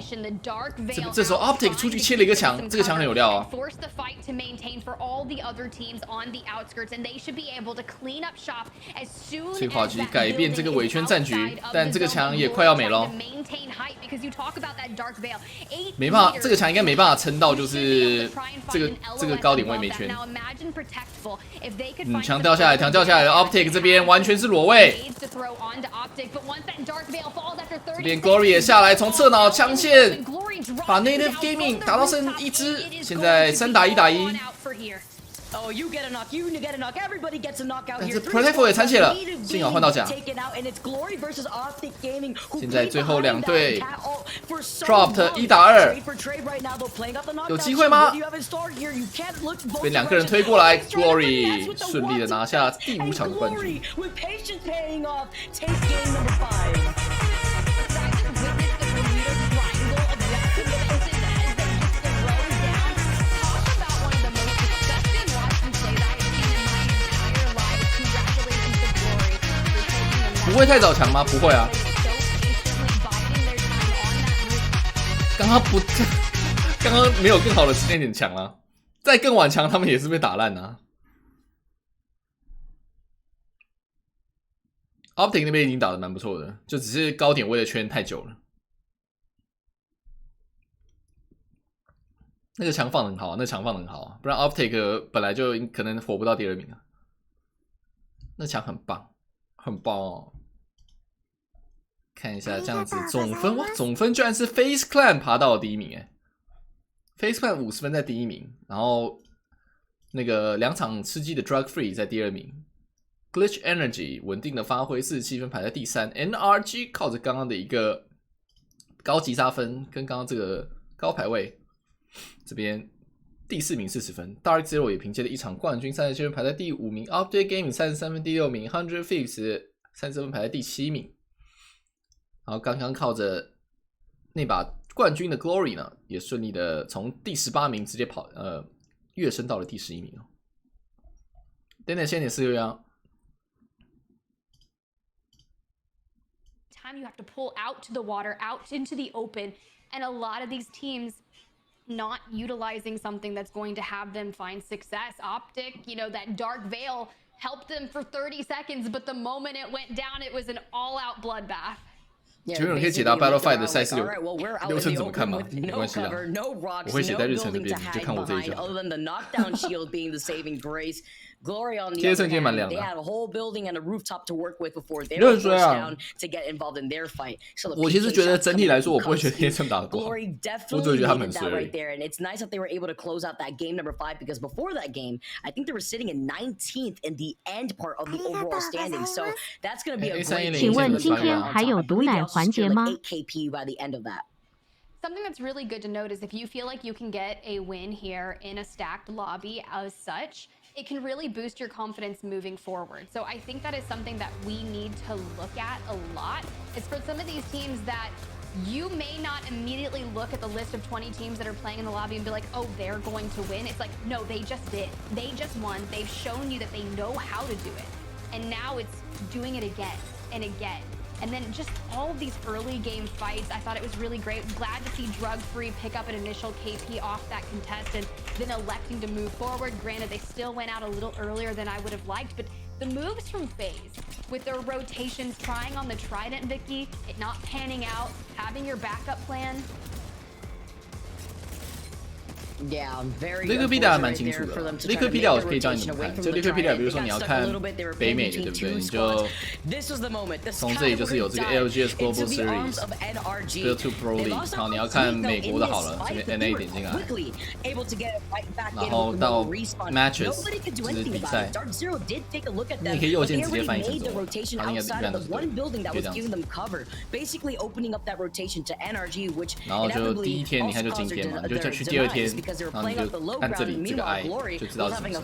D: 这时候 Optic 出去切了一个墙，这个墙很有料啊。催化剂改变这个尾圈战局，但这个墙也快要没了。没办法，这个墙应该没办法撑到就是这个高点位没圈。墙掉下来，墙掉下来了 ，Optic 这边完全是裸位。 这边 Glory 也下来，从侧脑枪线把 Native Gaming 打到剩1只，现在3打1打1。但是 Protectful 也残血了，幸好换到甲。现在最后2队 Dropped 1打2，有机会吗？被2个人推过来 ，Glory 顺利的拿下第5场的冠军。 不会太早强吗？不会啊。刚刚没有更好的时间点强啊，再更晚强他们也是被打烂啊。Optic 那边已经打得蛮不错的，就只是高点位的圈太久了。那个墙放得很好啊，那墙放得很好啊，不然 Optic 本来就可能活不到第2名啊。那墙很棒，很棒哦。 看一下这样子总分哇，总分居然是 Face Clan 爬到了第1名哎 ，Face Clan 50分在第1名，然后那个2场吃鸡的 Drug Free 在第2名 ，Glitch Energy 稳定的发挥47分排在第3 ，NRG 靠着刚刚的一个高击杀分跟刚刚这个高排位，这边第4名40分 ，Dark Zero 也凭借了1场冠军37分排在第5名 ，Update Gaming 33分第6名 ，100 Thieves 30分排在第7名。 然后刚刚靠着那把冠军的 Glory 呢，也顺利的从第18名直接跃升到了第11名哦。等等，先点4个月啊。
F: Time you have to pull out to the water, out into the open, and a lot of these teams not utilizing something that's going to have them find success. Optic, you know, that dark veil helped them for 30 seconds, but the moment it went down, it was an all-out bloodbath.
D: 请问有人可以解答 Battlefield 的赛事流程怎么看吗？没关系啦，我会写在日程那边，就看我这一脚。今天瞬间蛮凉的。有人说啊，我其实觉得整体来说，我不会觉得天生打得不好，我只会觉得他们很衰而已。
E: It's nice that they were able to close out that game number 5 because before that game, I think they were sitting in 19th in the end part of the overall standings. So that's going to be a great.
G: 请问今天还有毒奶环节吗？
E: KP by the end of that.
F: Something that's really good to note is if you feel like you can get a win here in a stacked lobby as such, it can really boost your confidence moving forward. So I think that is something that we need to look at a lot. It's for some of these teams that you may not immediately look at the list of 20 teams that are playing in the lobby and be like, oh, they're going to win. It's like, no, they just did. They just won. They've shown you that they know how to do it. And now it's doing it again and again. And then just all of these early game fights, I thought it was really great. Glad to see Drug Free pick up an initial KP off that contest and then electing to move forward. Granted, they still went out a little earlier than I would have liked, but the moves from FaZe, with their rotations, trying on the Trident Vicky, it not panning out, having your backup plan.
D: Liquipedia 还蛮清楚的 ，Liquipedia 我可以教你怎么看。就 Liquipedia， 比如说你要看北美的，对不对？你就从这里就是有这个 LGS Global Series、Build to Pro League， 好，你要看美国的好了，这边 NA 点进来，然后到 Matches 就是比赛，你也可以右键直接翻译成中文，它应该是一般都是对，可以这样子。然后就第一天你看就今天嘛，你就再去第二天，然后你就按这里这个 I 就知道是什么时候。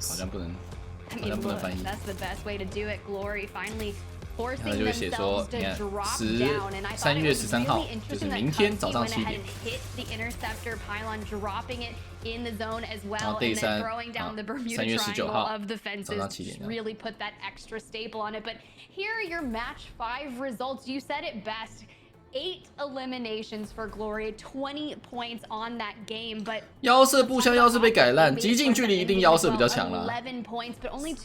D: 好像不能翻译。他就会写说，你看3月13号，就是明天早上7点。然后 Day 3， 3月19号早上7点。
F: Really put that extra staple on it, but here are your match 5 results. You said it best. 8 eliminations for Glory, 20 points on that game, but
D: 腰射步枪要是被改烂，极近距离一定腰射比较强啦。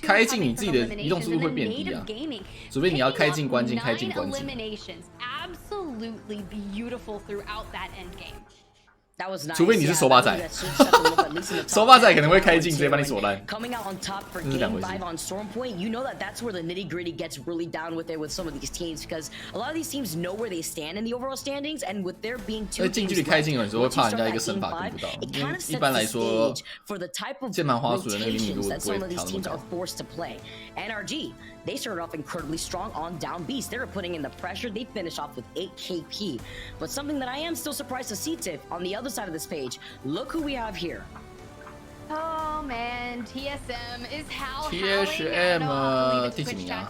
D: 开镜你自己的移动速度会变低啊，除非你要开镜关镜开镜关镜。
F: Absolutely beautiful throughout that end game.
D: 除非你是手把仔，手把仔可能会开镜直接把你锁烂，这是两回事。
E: You know that's where the nitty gritty gets really down with it with some of these teams because a lot of these teams know where they stand in the overall standings and with there being 2
D: 近距离开镜有时候会怕人家一个身法跟不到，因为一般来说键盘滑鼠的那个灵敏度不会调那么高。
E: NRG, they started off incredibly strong on down beast. They were putting in the pressure. They finished off with 8 KP. But something that I am still surprised to see, Tiff, on the other side of this page, look who we have here.
F: Oh man, TSM is how
D: TSM 第几名啊？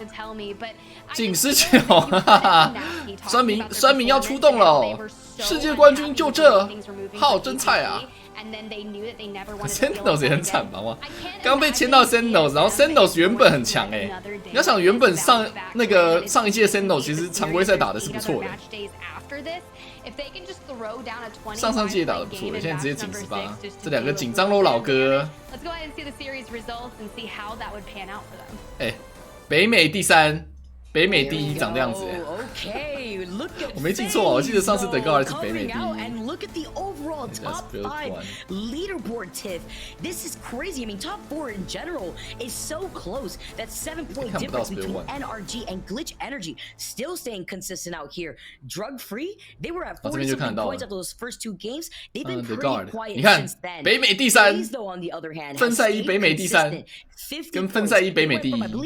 D: 仅19，哈哈！酸民要出动了，世界冠军就这，好真菜啊！ Sentinels 也很惨吧？哇，刚被签到 Sentinels， 然后 Sentinels 原本很强哎，你要想原本上一届 Sentinels 其实常规赛打的是不错的，上届打的不错的，现在直接仅18，这两个紧张喽老哥。哎，北美第3。 北美第1长这样子，我没记错，我记得上次等高还是北美第1。
E: And look at the overall top 5 leaderboard, Tiff. This is crazy. I mean, top 4 in general is so close. That 7-point difference between NRG and Glitch Energy still staying consistent out here. Drug free, they were at 47 points after those first 2 games. They've been pretty quiet since then.
D: 北美第3，
E: though on the other hand,
D: 分赛1北美第3，跟分赛1北美第1，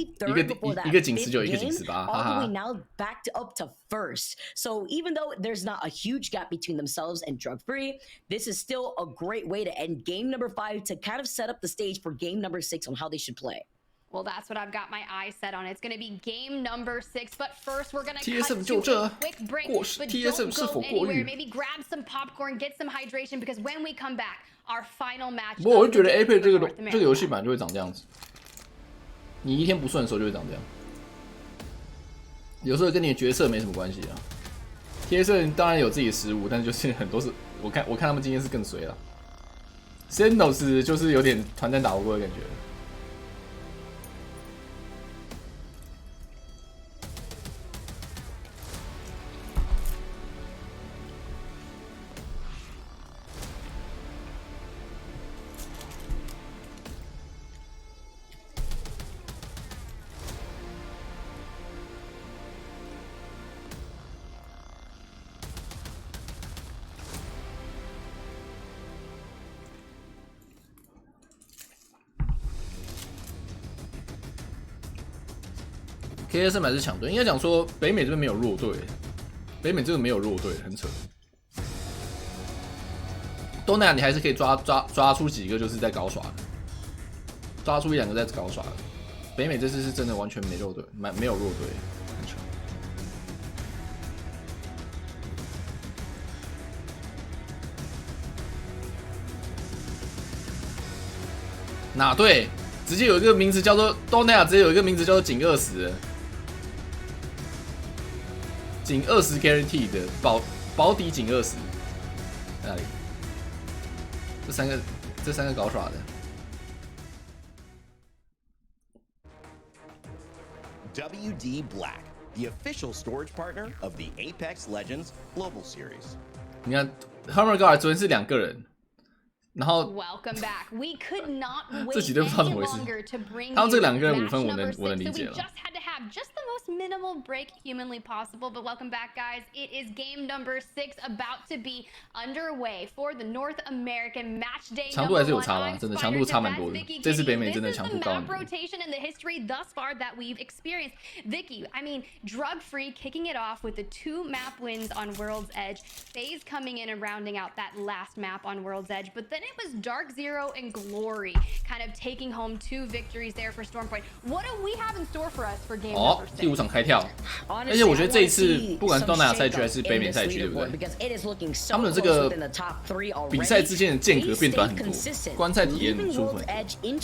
D: 一个仅19，一个仅18。
E: all the way now backed up to first. So even though there's not a huge gap between themselves and Drug Free, this is still a great way to end game number 5 to kind of set up the stage for game number 6 on how they should play.
F: Well, that's what I've got my eyes set on. It's going to be game number 6, but first we're going to
D: cut
F: to a quick break. But don't go anywhere. Maybe grab some popcorn, get some hydration, because when we come back, our final match.
D: 不过我就觉得 Apex 这个游戏版就会长这样子，你一天不顺的时候就会长这样。 有时候跟你的角色没什么关系啊。贴色当然有自己的失误，但是就是很多是我看他们今天是更衰了。Sentinels 就是有点团战打不过的感觉。KSM 还是强队，应该讲说北美这边没有弱队，北美这个没有弱队，很扯。东南亚你还是可以抓出几个就是在搞耍的，抓出1-2个在搞耍的。北美这次是真的完全没弱队，没有弱队，很扯。哪队？直接有一个名字叫做东南亚，直接有一个名字叫做仅20。 仅20 guarantee 的保底仅20，哪里？这三个搞耍的。
A: WD Black, the official storage partner of the Apex Legends Global Series.
D: 你看 Hammer Guard 昨天是2个人，然后这几队不知道怎么回事。他们这2个人5分我能理解了。
F: Just the most minimal break humanly possible, but welcome back, guys. It is game number 6 about to be underway for the North American match day.
D: 强度还是有差吧，真的强度差蛮多的。这次北美真的强度高很多。
F: This is the map rotation in the history thus far that we've experienced. Vicky, I mean, drug-free kicking it off with the 2 map wins on World's Edge. FaZe coming in and rounding out that last map on World's Edge, but then it was Dark Zero and Glory kind of taking home 2 victories there for Stormpoint. What do we have in store for us for game?
D: 哦，第5场开跳，而且我觉得这一次不管是东南亚赛区还是北美赛区，对不对？他们的这个比赛之间的间隔变短很多，观赛体验舒服，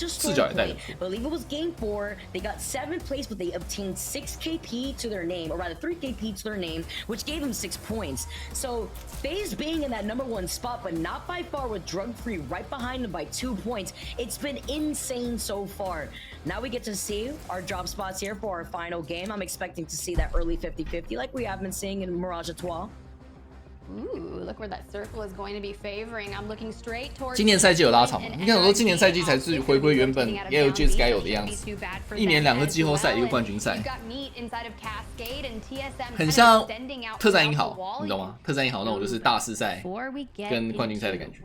D: 视角也带得不错。
E: Believe it was game 4. They got 7th place, but they obtained 6 KP to their name, or rather 3 KP to their name, which gave them 6 points. So FaZe being in that number 1 spot, but not by far, with drug-free right behind them by 2 points. It's been insane so far. Now we get to see our drop spots here for our final game. I'm expecting to see that early 50-50 like we have been seeing in Mirage Etoile.
F: Ooh, look where that circle is going to be favoring. I'm looking straight towards.
D: 今年赛季有拉长吗？你看，我说今年赛季才是回归原本 LGS 该有的样子。1年2个季后赛，1个冠军赛，很像特战英豪，你懂吗？特战英豪那种就是大师赛跟冠军赛的感觉。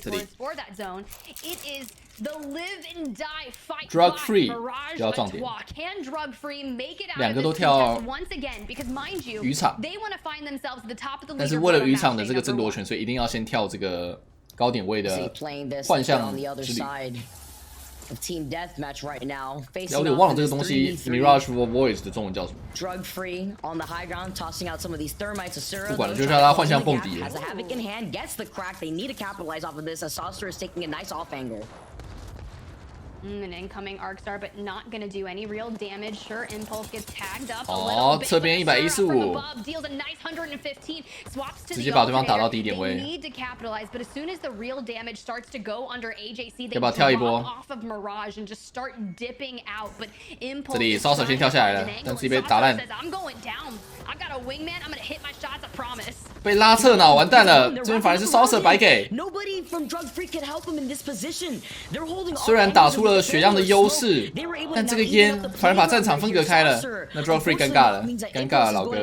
D: 这里。Drug free 就要撞点，2个都跳渔场，但是为了渔场的这个争夺权，所以一定要先跳这个高点位的幻象之旅。我有点忘了这个东西 ，Mirage for Voyage 的中文叫什么？不管了，就叫它幻象蹦迪了。
F: An incoming arc star, but not gonna do any real damage. Sure, Impulse gets tagged up a little bit.
D: 哦，侧边115，直接把对方打到低点位。
F: Need to capitalize, but as soon as the real damage starts to go under AJC, they
D: 要不要跳一波
F: off of Mirage and just start dipping out. But Impulse
D: 这里烧手先跳下来了，但是被打烂。
F: I'm going down. I've got a wingman. I'm gonna hit my shots. I promise.
D: 被拉侧脑，完蛋了！这边反而是烧手白给。虽然打出了血量的优势，但这个烟反而把战场分隔开了。那 Drug Free 尴尬了，尴尬了，老哥。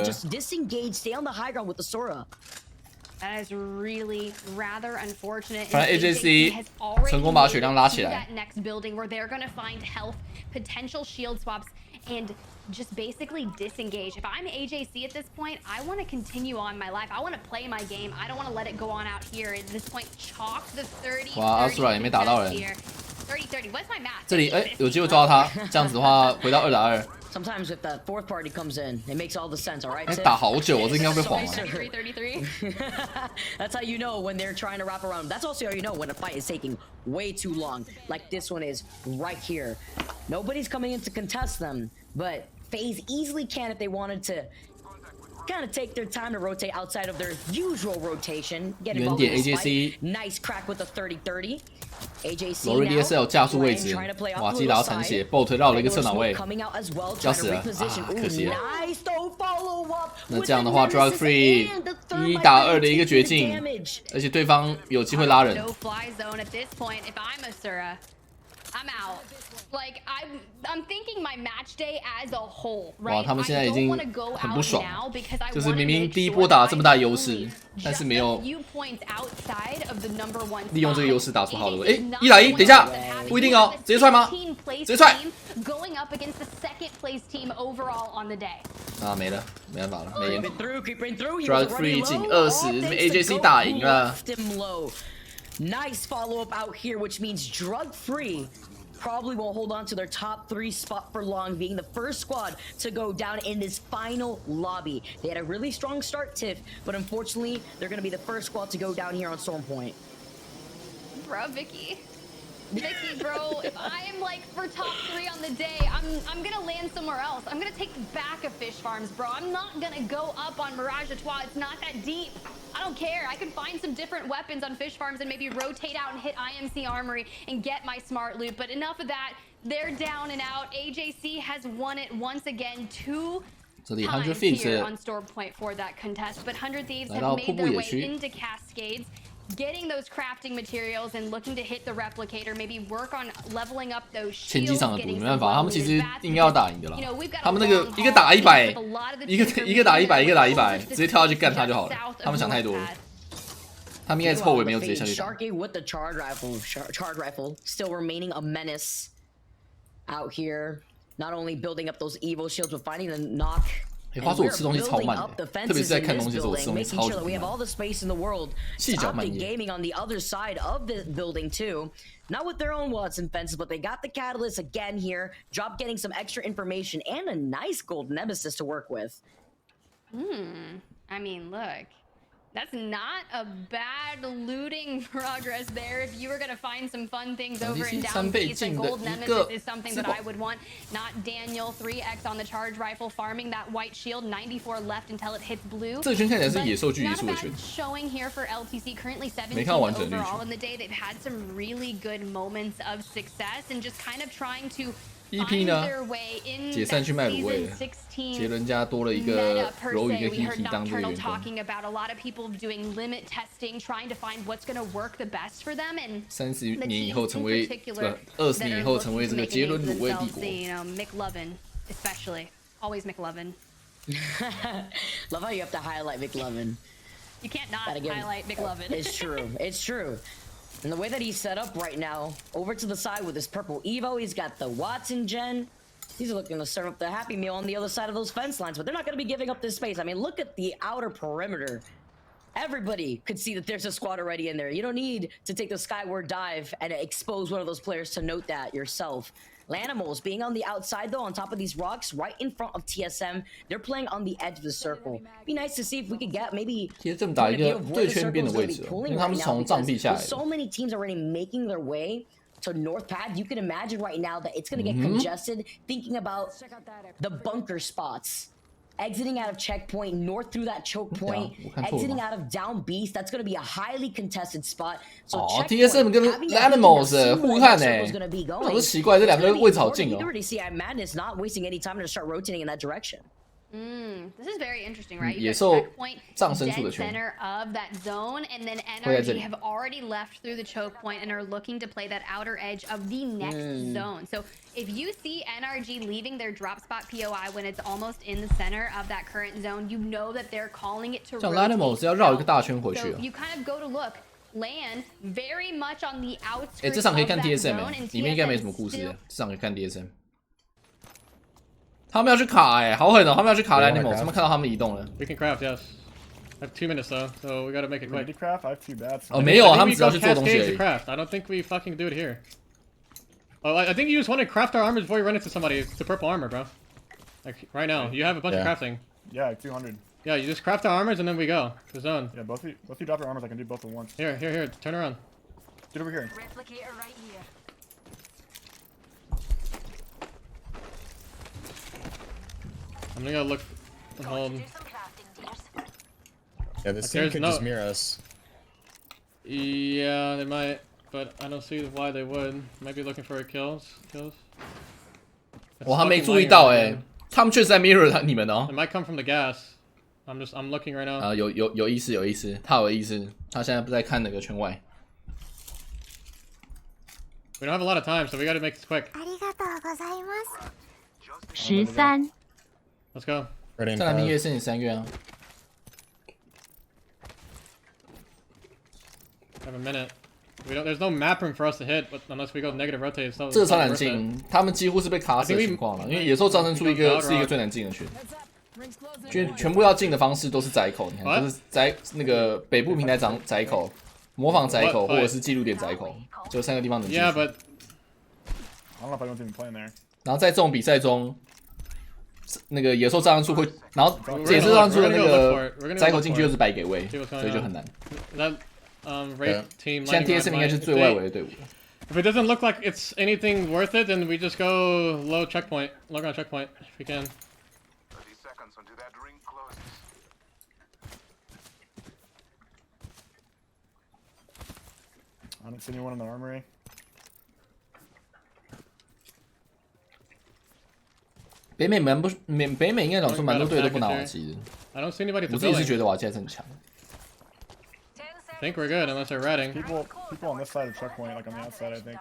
F: That is really rather unfortunate.
D: 反正 AJC 成功把血量拉起来。
F: Next building where they're gonna find health, potential shield swaps, and just basically disengage. If I'm AJC at this point, I want to continue on my life. I want to play my game. I don't want to let it go on out here. At this point, chalk the 30.
D: 哇，阿苏拉也没打到人。
F: 30-30. What's my math?
D: 这里有机会抓到他，这样子的话回到2打2。
E: Sometimes if the 4th party comes in, it makes all the sense, all right?
D: 打好久，我这应该被晃了。
F: 33.
E: That's how you know when they're trying to wrap around. That's also how you know when a fight is taking way too long, like this one is right here. Nobody's coming in to contest them, but FaZe easily can if they wanted to kind of take their time to rotate outside of their usual rotation. Get involved in the fight. Nice crack with the 30-30. AJC
D: Lori DSL 架数位置，哇，击打到残血 ，Bolt 绕了一个侧脑位，要死了啊，可惜了。那这样的话 ，Drug Free 1打2的一个绝境，而且对方有机会拉人。
F: I'm out. Like I'm thinking my match day as a whole, right?
D: 哇，他们现在已经很不爽，就是明明第一波打了这么大优势，但是没有利用这个优势打出好的位。1打1，等一下，不一定哦，直接踹吗？直接踹。啊，没了，没办法了，没烟。Drug Free 进20，AJC 打赢了。
E: Nice follow-up out here, which means drug-free probably won't hold on to their top 3 spot for long, being the first squad to go down in this final lobby. They had a really strong start, Tiff, but unfortunately, they're going to be the first squad to go down here on Storm Point.
F: Bro, Vicky, bro, if I'm like for top 3 on the day, I'm gonna land somewhere else. I'm gonna take the back of Fish Farms, bro. I'm not gonna go up on Mirage Etoile. It's not that deep. I don't care. I can find some different weapons on Fish Farms and maybe rotate out and hit IMC Armory and get my smart loot. But enough of that. They're down and out. AJC has won it once again. 2
D: 这里
F: times
D: 100 feet
F: here on Store Point for that contest, but 100 Thieves have made their way into Cascades, getting those crafting materials and looking to hit the replicator, maybe work on leveling up those shields.
D: 前几场的赌没办法，他们其实应该要打赢的啦。他们那个一个打100，一个打100，一个打100，直接跳下去干他就好了。他们想太多了。他们应该后尾没有直接下去打。
E: Sharky with the charge rifle, still remaining a menace out here. Not only building up those evil shields, but finding the knock.
D: 花叔我吃东西超慢的，特别是在看东西的时候，我吃东西超级慢。细嚼慢咽。
E: Gaming on the other side of the building too, not with their own Watson fences, but they got the catalyst again here. Drop getting some extra information and a nice gold nemesis to work with.
F: I mean, look. That's not a bad looting progress there. If you were going to find some fun things over in down east, a gold nemesis is something that I would want. Not Daniel, 3x on the charge rifle, farming that white shield, 94 left until it hits blue.
D: 这圈看起来是野兽距离数的圈。
F: Showing here for LTC, currently 17 overall in the day. They've had some really good moments of success and just kind of trying to
D: EP 呢？解散去卖卤味了，杰伦家多了一个柔鱼跟 EP 当这个员工。30年以后成为20年以后成为这个杰伦卤味帝国。
F: McLovin, especially always McLovin.
E: Love how you have to highlight McLovin.
F: You can't not highlight McLovin.
E: It's true. It's true. And the way that he's set up right now, over to the side with his purple Evo, he's got the Watson gen. He's looking to serve up the Happy Meal on the other side of those fence lines, but they're not going to be giving up this space. I mean, look at the outer perimeter. Everybody could see that there's a squad already in there. You don't need to take the skyward dive and expose one of those players to note that yourself. Lanimals being on the outside though, on top of these rocks, right in front of TSM. They're playing on the edge of the circle. Be nice to see if we could get maybe.
D: TSM 打一个对圈边的位置，因为他们是从障壁下来的。
E: So many teams already making their way to North Pad. You can imagine right now that it's going to get congested. Thinking about the bunker spots. Exiting out of checkpoint, north through that choke point, exiting out of down beast. That's going to be a highly contested spot. So
D: TSM 跟 Animals 互看欸，我都奇怪这两个位置好近哦。
E: You already see Madness not wasting any time to start rotating in that direction.
F: This is very interesting, right?
D: 野兽
F: dead center of that zone, and then NRG have already left through the choke point and are looking to play that outer edge of the next zone. So if you see NRG leaving their drop spot POI when it's almost in the center of that current zone, you know that they're calling it to rotate.
D: Animals 要绕一个大圈回去。
F: So you kind of go to look. Land very much on the outskirts
D: 这场可以看
F: of that
D: TSM，
F: zone,
D: 里面应该没什么故事。这场可以看 TSM。 他们要去卡好狠哦！他们要去卡 Animals， 他们看到他们移动了。
C: We can craft, yes. I have 2 minutes though, so we gotta make it quick.
I: Craft? I have 2 bats.
D: 哦，没有啊，他们只要去做东西而已。
C: I don't think we fucking do it here. Oh, I think you just want to craft our armor before you run into somebody. It's the purple armor, bro. Like right now, you have a bunch of crafting.
I: Yeah, 200.
C: Yeah, you just craft our armors and then we go to zone.
I: Yeah, both of you drop your armors. I can do both at once.
C: Here, turn around.
I: Get over here.
G: Replicator right here.
C: I'm gonna go look and hold.
N: Yeah, this thing could just mirror us.
C: Yeah, they might, but I don't see why they would. Might be looking for kills.
D: 我还没注意到他们确实在 mirror 你们哦。
C: It might come from the gas. I'm looking right now.
D: 有意思，他有意思，他现在不在看那个圈外。
C: We don't have a lot of time, so we gotta make this quick.
G: 13
C: Let's go.
D: 在南平月剩你3月啊。
C: Have a minute. There's no map room for us to hit, but unless we go negative rotate. So
D: 这个超难进，他们几乎是被卡死的情况了，因为野兽造成出一个最难进的圈，全部要进的方式都是窄口，你看，就是窄那个北部平台窄口，模仿窄口或者是记录点窄口，就3个地方能进。
I: Yeah, but I don't know if I don't even play in there.
D: 然后在这种比赛中，那个野兽炸弹处会，然后野兽炸弹处的那个窄口进去又是白给位，所以就很难。
C: team
D: 现在 TSM 应该是最外围的队伍。
C: If it doesn't look like it's anything worth it, then we just go low checkpoint, low ground checkpoint if we can.
I: 30 seconds until that ring closes. I don't see anyone in the armory.
D: 北美应该讲说蛮多队都不拿瓦基的。
C: I don't see anybody.
D: 我自己是觉得瓦基还是很强。
C: I think we're good unless they're ratting.
O: People on this side of the checkpoint, like on the outside, I think.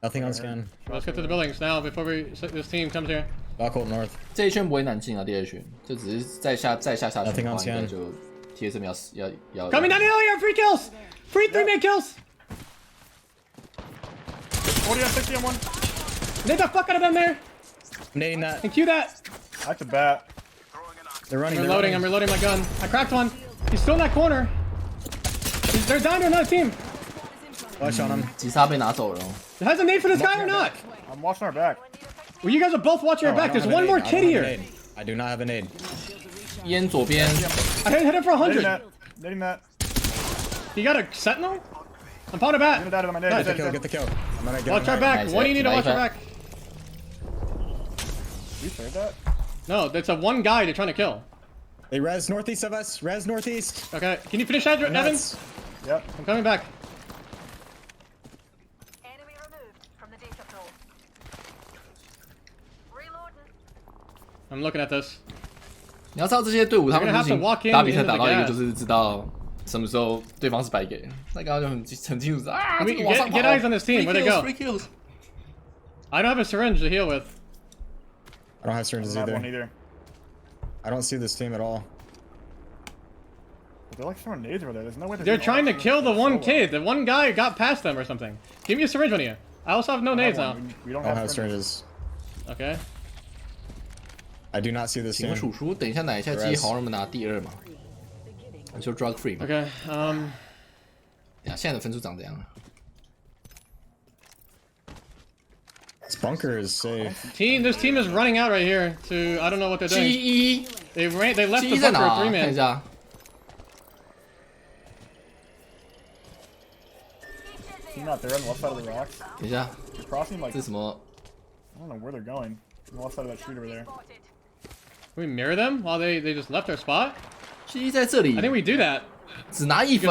N: Nothing on scan.
C: Let's get to the buildings now before this team comes here.
N: Rockhold North.
D: 这一圈不会难进啊，第二圈这只是再下圈的话，应该就 TSM 要。
C: Coming down the hill here, free kills, free 3-man kills.
O: 40 on 60 on 1.
C: Get the fuck out of them there.
N: I'm nading that.
C: And cue that.
O: That's a bat.
N: They're running.
C: I'm reloading my gun. I cracked one. He's still in that corner. They're down to another team.
N: Watch on him.
D: 击杀被拿走了。
C: Has a nade for this guy or not?
O: I'm watching our back.
C: Well, you guys are both watching our back. There's one more kid here.
N: I do not have a nade.
D: 烟左边。
C: I hit him for 100.
O: Nading that.
C: You got a sentinel? I'm pounding back.
N: Get the kill. Get the kill.
C: Watch our back. What do you need to watch our back?
O: You saved that?
C: No, that's a one guy they're trying to kill.
N: They res northeast of us. Res northeast.
C: Okay, can you finish that, Evans?
O: Yep.
C: I'm coming back.
P: Enemy removed from the data pool. Reloading.
C: I'm looking at this.
D: 你要知道这些队伍他们打比赛打到一个就是知道什么时候对方是白给，那刚刚就很清楚啊。
C: Get eyes on this team. Where they go? I don't have a syringe to heal with.
N: I don't have syringes either. I don't see this team at all.
O: They're like throwing nades over there. There's no way
C: they're trying to kill the one kid. The one guy got past them or something. Give me a syringe on you. I also have no nades now.
O: We don't
N: have syringes.
C: Okay.
N: I do not see this team.
D: 叔叔，等一下哪一下机好，我们拿第2嘛？你说 drug free 吗
C: ？Okay.
D: 呀，现在的分数长怎样
N: ？This bunker is safe.
C: This team is running out right here. To I don't know what they're doing. They left the bunker 3-man.
D: 看一下。
O: Team out there on the left side of the rocks.
D: 等一下。
O: They're crossing like.
D: 这是什么
O: I don't know where they're going. On the left side of that street over there.
C: Can we mirror them while they just left our spot?
D: 在这里。
C: I think we do that.
D: 只拿1分。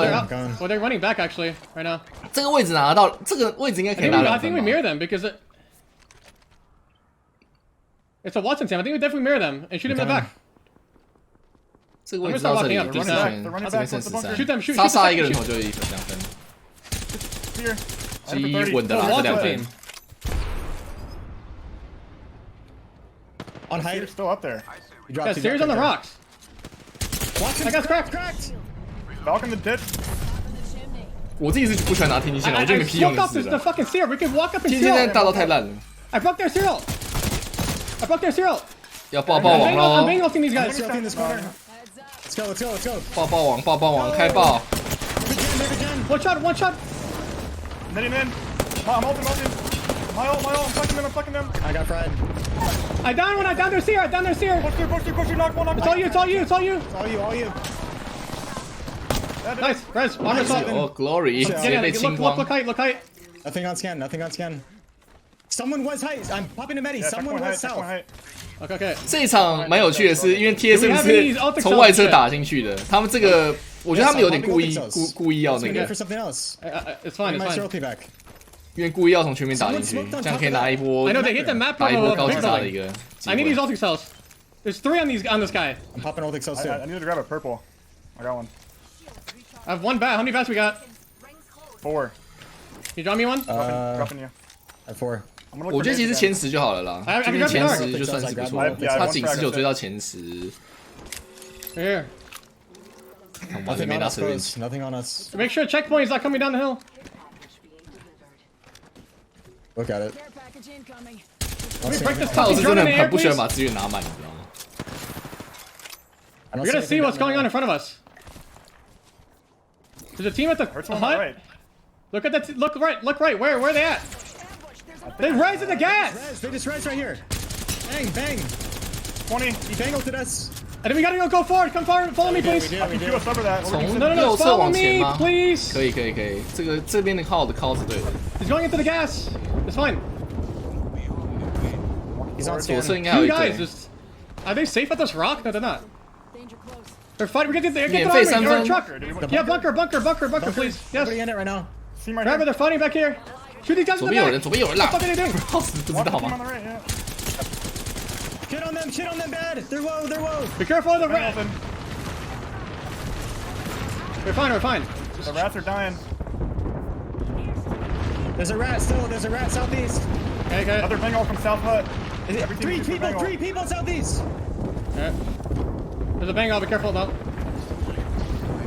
C: Well, they're running back actually right now.
D: 这个位置拿到，这个位置应该可以拿2
C: I think we mirror them because it's a Watson team. I think we definitely mirror them and shoot him in the back.
D: 这个位置到这里第4圈，这边剩13。
C: Shoot them, shoot.
D: 杀一个人头就1分2分。G 稳的啦，这2分。
N: On height,
O: you're still up there.
C: Yeah, Sears on the rocks. I got cracked.
O: Falcon the ditch.
D: 我自己是不喜欢拿天际线的，我觉得没屁用的是
C: the fucking Sear. We can walk up and
D: 天际线大到太烂了。
C: I broke their serial. I broke their serial.
D: 要爆网喽
C: I'm banging these guys.
N: Let's go.
D: 爆网，开爆。
C: One shot.
O: Netting in. I'm ulting. My ult, I'm fucking them.
N: I got fried.
C: I downed their Sear.
O: Push through, knock one.
C: It's all you.
N: All you.
C: Nice, Res.
D: Oh, glory.
C: Look height.
N: Nothing on scan. Someone was height. I'm popping a medi. Someone was south.
C: Okay.
D: 这一场蛮有趣的是，因为 TSM 是从外侧打进去的，他们这个，我觉得他们有点故意要那个。
C: It's fine.
D: 因为故意要从全面打进去，这样可以拿一波高击杀的一个。
C: I need these ulti cells. There's 3 on this guy.
N: I'm popping ulti cells too.
O: I need to grab a purple. I got one.
C: I have 1 bat. How many bats we got?
O: 4.
C: Can you draw me one?
O: Dropping you.
N: I have 4.
D: 我觉得其实前10就好了啦，这边前10就算是不错，他仅19追到前10。
C: Here.
N: Nothing on us.
C: Make sure checkpoint is not coming down the hill.
N: Look at it.
C: Break this
D: 我是真的很不喜欢
C: please.
D: 把资源拿满，你知道吗
C: We're gonna see what's going on in front of us. There's a team at the hut.
O: Right.
C: Look at that. Look right. Where are they at? They raising the gas.
N: They just res right here. Bang.
O: 20.
N: He bangled us.
C: And then we gotta go forward. Come forward. Follow me, please.
O: I can queue us over that.
D: 从
C: No.
D: 右侧
C: Follow
D: 往前
C: me,
D: 吗？
C: please.
D: 可以，这边的靠是对的。
C: He's going into the gas. It's fine.
N: He's on
D: 左侧
N: scan.
D: 应该还有
C: Two
D: 一
C: guys.
D: 队。
C: Are they safe at this rock? No, they're not. They're fighting. We get the
D: 免费3
C: You're in
D: 分
C: truck. Yeah, bunker, please. Yes.
N: Nobody in it right now.
C: Driver, they're fighting back here. Shoot these guys in
D: 左
C: the
D: 边有
C: back.
D: 人，左边有人啦！
C: What the fuck are they doing?
D: 不知道吗？
N: Shit on them, bad. They're low, they're low.
C: Be careful of the rat. We're fine.
O: The rats are dying.
N: There's a rat southeast.
C: Okay.
O: Another bingo from South Hut.
N: Three people southeast.
C: Okay. There's a bang, I'll be careful about.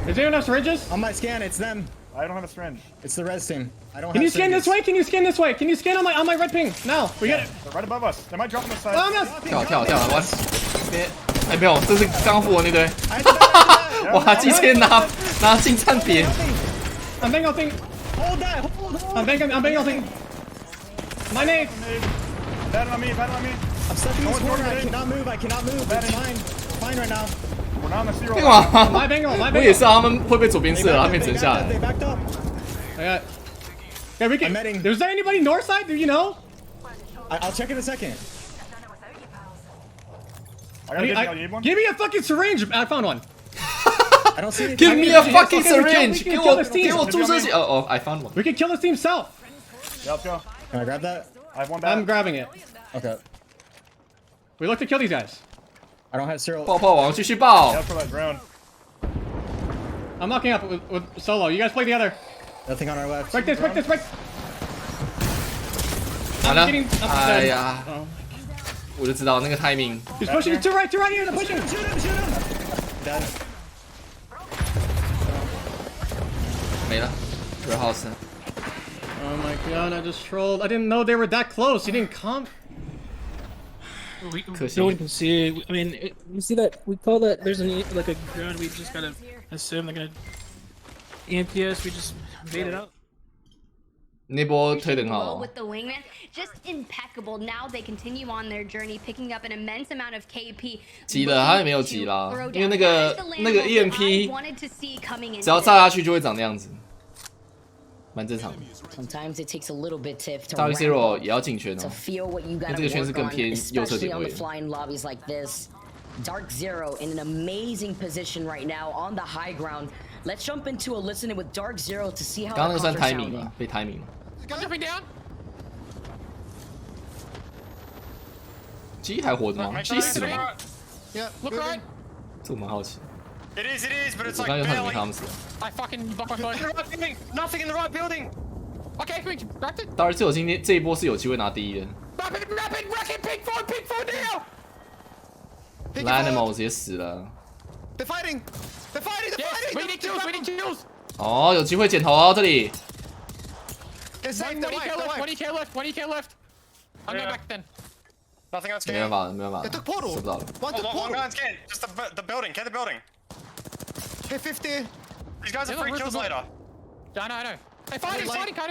C: Does anyone have syringes?
N: On my scan, it's them.
O: I don't have a syringe.
N: It's the res team. I don't
C: Can
N: have
C: you scan
N: syringes.
C: this way? Can you scan this way? Can you scan on my red ping? Now, we get it.
O: They're right above us. They might drop on the side.
C: Oh, no.
D: 跳了，我哎没有，这是刚复活那堆。哇，直接拿近战别。
C: I'm bang thing.
N: Hold that.
C: I'm bang thing. My name.
O: Bad on me.
N: I'm stuck in this corner. I cannot move. It's fine right now.
O: We're not on the zero.
D: 对吗？
C: My bingo.
D: 我也是，他们会被左边射，他们整下来。
N: They backed up.
C: Okay, we can.
N: I'm heading.
C: Is there anybody north side? Do you know?
N: I'll check in a second.
C: Give me a fucking syringe. I found one.
N: I don't see anything.
D: Give me a fucking syringe. 给我注射器。哦 I found one.
C: We can kill this team south.
O: Yeah, let's go.
N: Can I grab that?
O: I have one back.
C: I'm grabbing it.
N: Okay.
C: We look to kill these guys.
N: I don't have serial.
D: 爆王继续爆。
O: Yeah, for that drone.
C: I'm locking up with Solo. You guys play together.
N: Nothing on our left.
C: Break this.
D: 完了
C: I'm getting-，
D: 哎呀，我就知道那个 timing。
C: He's pushing to right here. They're pushing.
N: Shoot him. Dead.
D: 没了 ，warehouse。
C: Oh my god! I just trolled. I didn't know they were that close. You didn't come.
Q: No one can see. I mean, you see that? We call that. There's like a ground. We just gotta assume they're gonna EMP us. We just made it up.
D: 那波推得很好。
F: With the wingman, just impeccable. Now they continue on their journey, picking up an immense amount of KP.
D: 急了，他也没有急啦，因为那个 EMP 只要炸下去就会长那样子，蛮正常的。
E: Sometimes it takes a little bit to
D: Dark Zero 也要进圈哦，
E: feel what you
D: 因为
E: gotta
D: 这个圈是更
E: work on,
D: 偏右侧
E: especially
D: 点
E: on
D: 位
E: the。 flying lobbies like this. Dark Zero in an amazing position right now on the high ground. Let's jump into a listening with Dark Zero to see how.
D: 刚刚那个算
E: the calls are
D: timing
E: sounding.
D: 吧，被 timing 了。
J: Jumping down.
D: G 还活着吗 ？G 死了吗？
J: Yeah, look right.
D: 这我蛮好奇。
I: It is, but it's
D: 我
I: like
D: 刚刚就看你
I: barely.
D: 他们死了。
J: I fucking blocked my phone.
I: In the right building. Nothing in the right building.
J: Okay, quick, wrecked it.
D: Dark Zero 今天这一波是有机会拿第一的。
J: Rapid, wreck it, pink four now.
D: Lanimals 也死了。
I: They're fighting.
J: Yes, we need kills.
D: 哦，有机会剪头哦，这里。
I: Get safe. They're white.
J: 1 EK left. I'll go back then.
I: Nothing on
D: 没办
I: scan.
D: 法了，没办法了。
I: They took portal.
D: 收不到了。
I: One guy on scan. Just the building. Get the building. Hit 50. These guys are free kills later.
J: I know. They're fighting kind of.